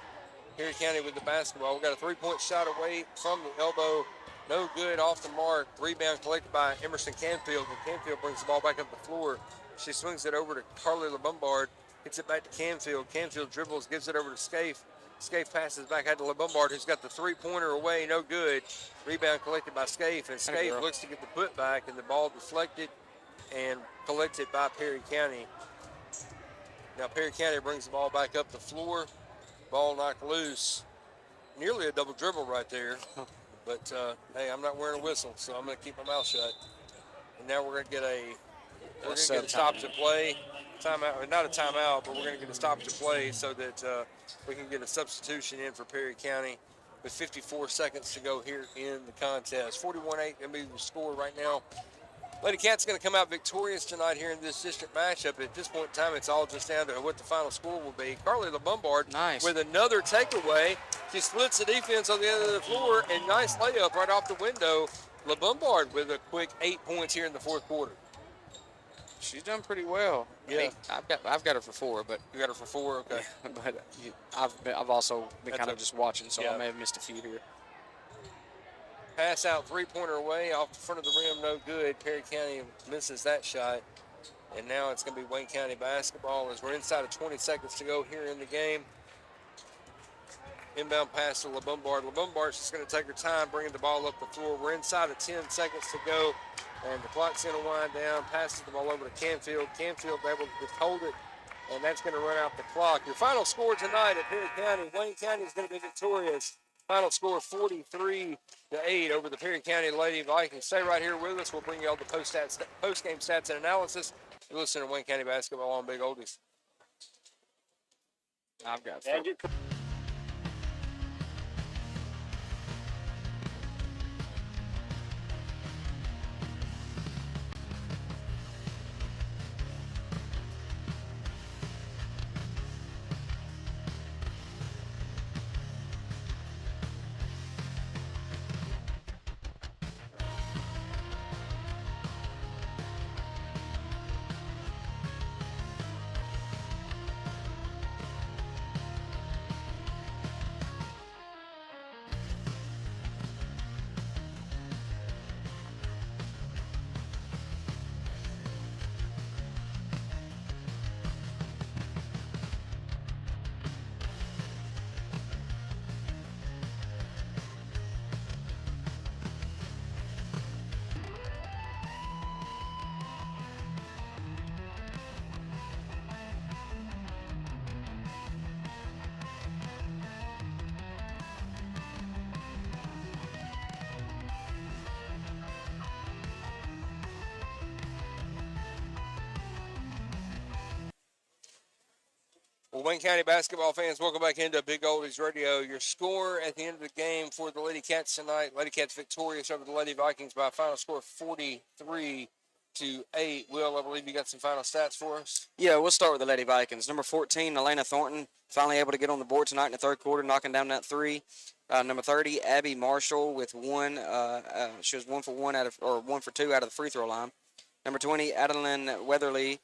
Perry County with the basketball. We've got a three-point shot away from the elbow. No good, off the mark. Rebound collected by Emerson Canfield, and Canfield brings the ball back up the floor. She swings it over to Carly LeBombard. Gets it back to Canfield. Canfield dribbles, gives it over to Scaife. Scaife passes back out to LeBombard, who's got the three-pointer away, no good. Rebound collected by Scaife, and Scaife looks to get the putback, and the ball deflected and collected by Perry County. Now Perry County brings the ball back up the floor. Ball knocked loose. Nearly a double dribble right there. But, hey, I'm not wearing a whistle, so I'm going to keep my mouth shut. And now we're going to get a stoppage of play. Timeout, not a timeout, but we're going to get a stoppage of play so that we can get a substitution in for Perry County with 54 seconds to go here in the contest. 41-8 going to be the score right now. Lady Cats going to come out victorious tonight here in this district matchup. At this point in time, it's all just down to what the final score will be. Carly LeBombard with another takeaway. She splits the defense on the end of the floor, and nice layup right off the window. LeBombard with a quick 8 points here in the fourth quarter. She's done pretty well. Yeah, I've got her for 4, but you got her for 4. Okay, but I've also been kind of just watching, so I may have missed a few here. Pass out, three-pointer away off the front of the rim, no good. Perry County misses that shot, and now it's going to be Wayne County basketball as we're inside of 20 seconds to go here in the game. Inbound pass to LeBombard. LeBombard's just going to take her time bringing the ball up the floor. We're inside of 10 seconds to go, and the clock's going to wind down. Passes the ball over to Canfield. Canfield able to just hold it, and that's going to run out the clock. Your final score tonight at Perry County, Wayne County is going to be victorious. Final score 43-8 over the Perry County Lady Vikings. Stay right here with us. We'll bring you all the post-game stats and analysis. You listen to Wayne County basketball on Big Oldies. I've got Well, Wayne County basketball fans, welcome back into Big Oldies Radio. Your score at the end of the game for the Lady Cats tonight. Lady Cats victorious over the Lady Vikings by a final score of 43-8. Will, I believe you got some final stats for us? Yeah, we'll start with the Lady Vikings. Number 14, Elena Thornton, finally able to get on the board tonight in the third quarter, knocking down that three. Number 30, Abby Marshall with one. She was 1 for 1 1 for 2 out of the free throw line. Number 20, Adeline Weatherly.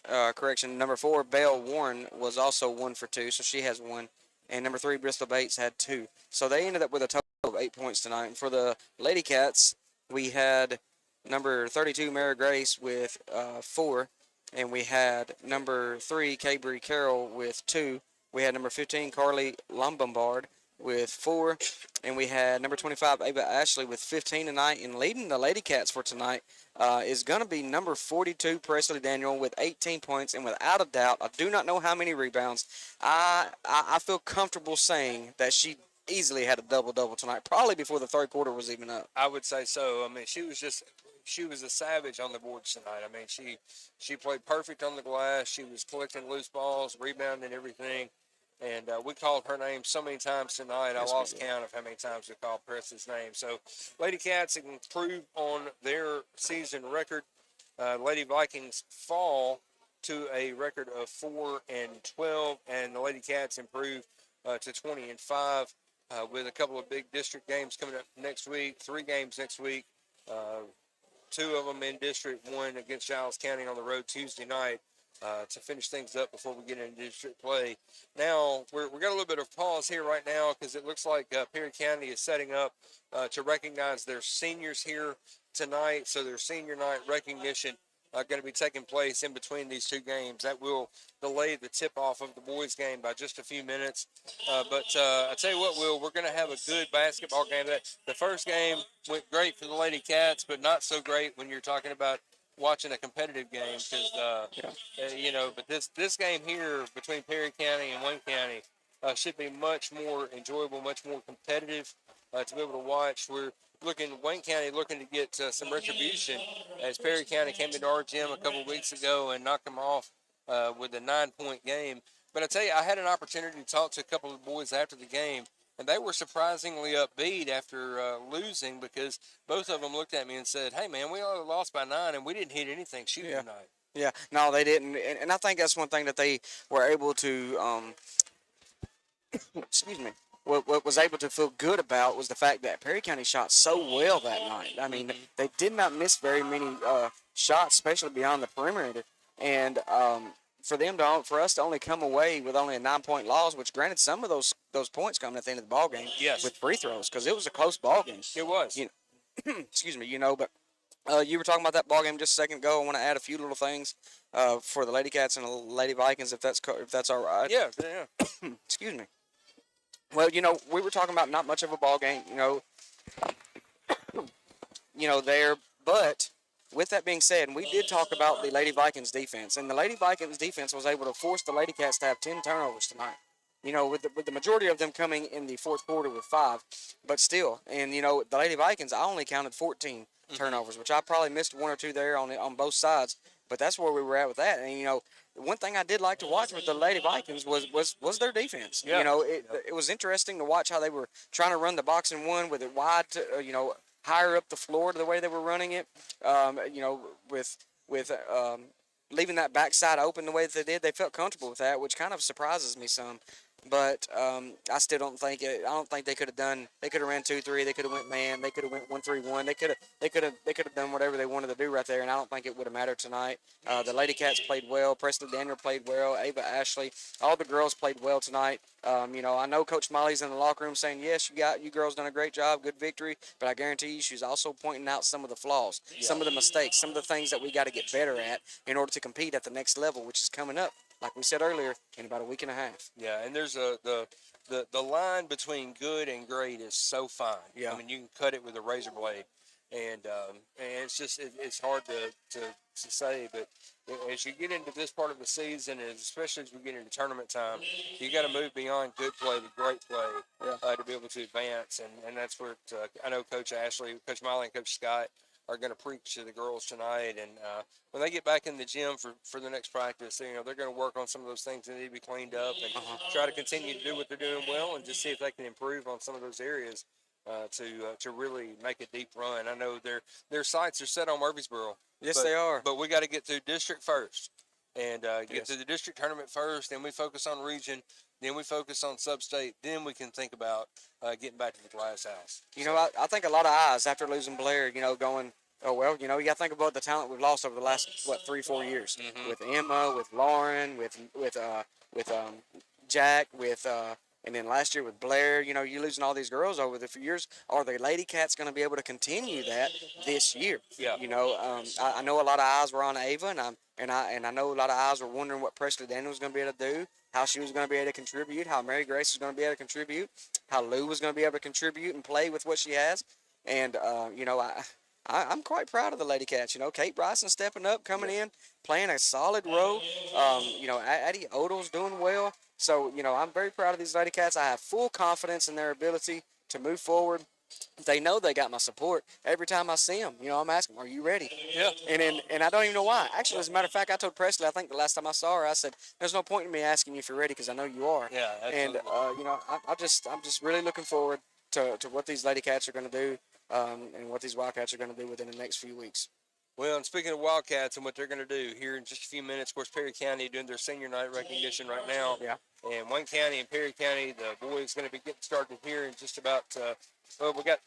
Number 4, Belle Warren was also 1 for 2, so she has 1. And number 3, Bristol Bates had 2. So they ended up with a total of 8 points tonight. And for the Lady Cats, we had number 32, Mary Grace, with 4. And we had number 3, Cabry Carroll, with 2. We had number 15, Carly Lombard, with 4. And we had number 25, Ava Ashley, with 15 tonight. And leading the Lady Cats for tonight is going to be number 42, Presley Daniel, with 18 points. And without a doubt, I do not know how many rebounds. I feel comfortable saying that she easily had a double-double tonight, probably before the third quarter was even up. I would say so. I mean, she was a savage on the boards tonight. I mean, she played perfect on the glass. She was collecting loose balls, rebounding everything. And we called her name so many times tonight. Yes, I lost count of how many times we called Presley's name. So, Lady Cats improve on their season record. Lady Vikings fall to a record of 4-12, and the Lady Cats improve to 20-5 with a couple of big district games coming up next week. 3 games next week. 2 of them in district, 1 against Giles County on the road Tuesday night. To finish things up before we get into district play. Now, we're got a little bit of pause here right now because it looks like Perry County is setting up to recognize their seniors here tonight. So their senior night recognition going to be taking place in between these 2 games. That will delay the tip-off of the boys' game by just a few minutes. But I tell you what, Will, we're going to have a good basketball game. The first game went great for the Lady Cats, but not so great when you're talking about watching a competitive game because, but this game here between Perry County and Wayne County should be much more enjoyable, much more competitive to be able to watch. Wayne County looking to get some retribution as Perry County came into our gym a couple of weeks ago and knocked them off with a 9-point game. But I tell you, I had an opportunity to talk to a couple of boys after the game, and they were surprisingly upbeat after losing because both of them looked at me and said, hey, man, we only lost by 9, and we didn't hit anything shooting tonight. Yeah, no, they didn't. And I think that's one thing that they were able to, excuse me, what was able to feel good about was the fact that Perry County shot so well that night. I mean, they did not miss very many shots, especially beyond the perimeter. And for us to only come away with only a 9-point loss, which granted some of those points coming at the end of the ball game with free throws because it was a close ball game. It was. Excuse me, but you were talking about that ball game just a second ago. I want to add a few little things for the Lady Cats and the Lady Vikings, if that's all right. Yeah. Excuse me. Well, we were talking about not much of a ball game, there, but with that being said, we did talk about the Lady Vikings defense, and the Lady Vikings defense was able to force the Lady Cats to have 10 turnovers tonight. With the majority of them coming in the fourth quarter with 5, but still, and the Lady Vikings, I only counted 14 turnovers, which I probably missed 1 or 2 there on both sides, but that's where we were at with that. And one thing I did like to watch with the Lady Vikings was their defense. Yeah. It was interesting to watch how they were trying to run the box and one with it wide to, higher up the floor to the way they were running it. With leaving that backside open the way that they did, they felt comfortable with that, which kind of surprises me some. But I still don't think I don't think they could have done. They could have ran 2-3. They could have went man. They could have went 1-3-1. They could have done whatever they wanted to do right there. And I don't think it would have mattered tonight. The Lady Cats played well. Preston Daniel played well. Ava Ashley. All the girls played well tonight. I know Coach Molly's in the locker room saying, yes, you girls done a great job, good victory. But I guarantee you, she's also pointing out some of the flaws, some of the mistakes, some of the things that we got to get better at in order to compete at the next level, which is coming up, like we said earlier, in about a week and a half. Yeah, and there's the line between good and great is so fine. Yeah. I mean, you can cut it with a razor blade, and it's just it's hard to say. But as you get into this part of the season, and especially as we get into tournament time, you got to move beyond good play to great play to be able to advance. And that's where I know Coach Ashley, Coach Molly, and Coach Scott are going to preach to the girls tonight. And when they get back in the gym for the next practice, you know, they're going to work on some of those things that need to be cleaned up and try to continue to do what they're doing well and just see if they can improve on some of those areas to really make a deep run. I know their sights are set on Murfreesboro. Yes, they are. But we got to get through district first and get Yes. to the district tournament first. Then we focus on region. Then we focus on sub-state. Then we can think about getting back to the glass house. You know, I think a lot of eyes after losing Blair, you know, going, oh, well, you know, you got to think about the talent we've lost over the last, 3-4 years. With Emma, with Lauren, with Jack, and then last year with Blair. You know, you're losing all these girls over the few years. Are the Lady Cats going to be able to continue that this year? Yeah. You know, I know a lot of eyes were on Ava, and I know a lot of eyes were wondering what Presley Daniel was going to be able to do, how she was going to be able to contribute, how Mary Grace was going to be able to contribute, how Lou was going to be able to contribute and play with what she has. And, you know, I'm quite proud of the Lady Cats. You know, Kate Bryson stepping up, coming in, playing a solid role. You know, Addie Odell's doing well. So, you know, I'm very proud of these Lady Cats. I have full confidence in their ability to move forward. They know they got my support every time I see them. You know, I'm asking, are you ready? Yeah. And I don't even know why. Actually, as a matter of fact, I told Presley, I think the last time I saw her, I said, there's no point in me asking you if you're ready because I know you are. Yeah, absolutely. And, you know, I'm just really looking forward to what these Lady Cats are going to do and what these Wildcats are going to do within the next few weeks. Well, and speaking of Wildcats and what they're going to do here in just a few minutes, of course, Perry County doing their senior night recognition right now. Yeah. And Wayne County and Perry County, the boys going to be getting started here in just about,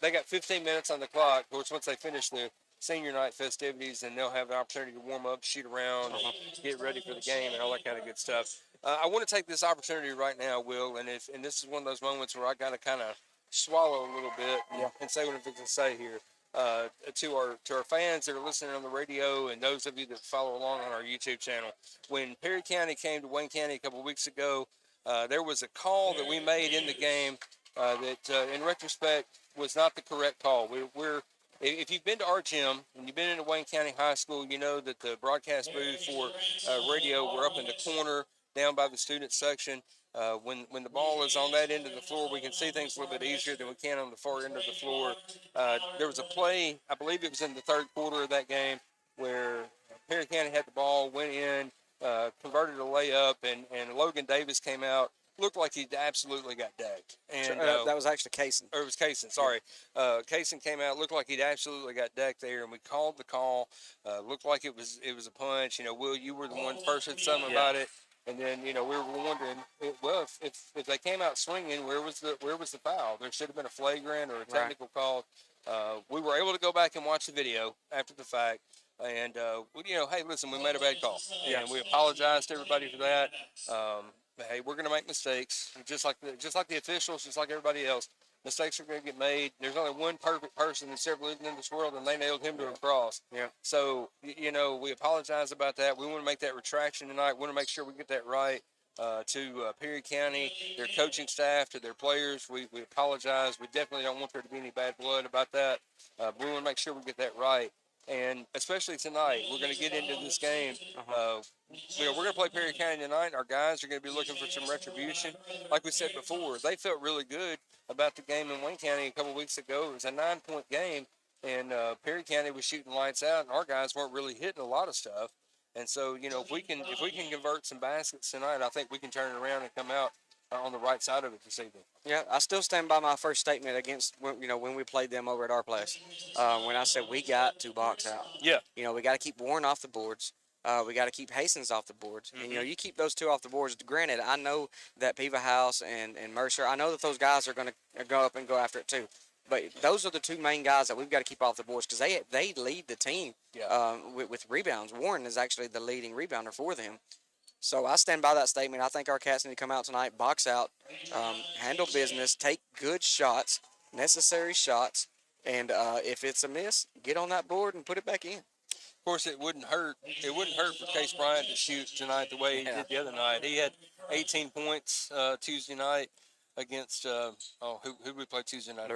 they got 15 minutes on the clock. Of course, once they finish the senior night festivities, and they'll have the opportunity to warm up, shoot around, and get ready for the game and all that kind of good stuff. I want to take this opportunity right now, Will, and this is one of those moments where I got to kind of swallow a little bit and say what I'm going to say here. To our fans that are listening on the radio and those of you that follow along on our YouTube channel, when Perry County came to Wayne County a couple of weeks ago, there was a call that we made in the game that, in retrospect, was not the correct call. If you've been to our gym and you've been into Wayne County High School, you know that the broadcast booth for radio, we're up in the corner down by the student section. When the ball is on that end of the floor, we can see things a little bit easier than we can on the far end of the floor. There was a play, I believe it was in the third quarter of that game, where Perry County had the ball, went in, converted a layup, and Logan Davis came out. Looked like he absolutely got decked. And that was actually Kaysen. Or it was Kaysen, sorry. Kaysen came out, looked like he'd absolutely got decked there, and we called the call. Looked like it was a punch. You know, Will, you were the one first said something about it. And then, you know, we were wondering, well, if they came out swinging, where was the foul? There should have been a flagrant or a technical call. We were able to go back and watch the video after the fact, and you know, hey, listen, we made a bad call, and we apologize to everybody for that. Hey, we're going to make mistakes, just like the officials, just like everybody else. Mistakes are going to get made. There's only one perfect person that's ever lived in this world, and they nailed him to a cross. Yeah. So, you know, we apologize about that. We want to make that retraction tonight. We want to make sure we get that right. To Perry County, their coaching staff, to their players, we apologize. We definitely don't want there to be any bad blood about that. But we want to make sure we get that right. And especially tonight, we're going to get into this game. You know, we're going to play Perry County tonight. Our guys are going to be looking for some retribution. Like we said before, they felt really good about the game in Wayne County a couple weeks ago. It was a 9-point game, and Perry County was shooting lights out, and our guys weren't really hitting a lot of stuff. And so, you know, if we can convert some baskets tonight, I think we can turn it around and come out on the right side of it this evening. Yeah, I still stand by my first statement against, you know, when we played them over at our place. When I said we got to box out. Yeah. You know, we got to keep Warren off the boards. We got to keep Hastings off the boards. And, you know, you keep those two off the boards. Granted, I know that Piva House and Mercer, I know that those guys are going to go up and go after it too. But those are the two main guys that we've got to keep off the boards because they lead the team with rebounds. Warren is actually the leading rebounder for them. So I stand by that statement. I think our Cats need to come out tonight, box out, handle business, take good shots, necessary shots, and if it's a miss, get on that board and put it back in. Of course, it wouldn't hurt for Case Bryant to shoot tonight the way he did the other night. He had 18 points Tuesday night against who did we play Tuesday night?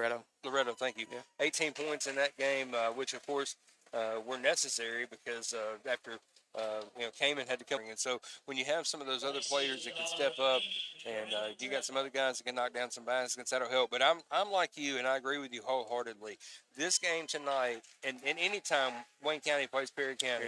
Loretto, thank you. Yeah. 18 points in that game, which of course were necessary because after Kamen had to come. And so when you have some of those other players that can step up, and you got some other guys that can knock down some baskets, that'll help. But I'm like you, and I agree with you wholeheartedly. This game tonight, and any time Wayne County plays Perry County,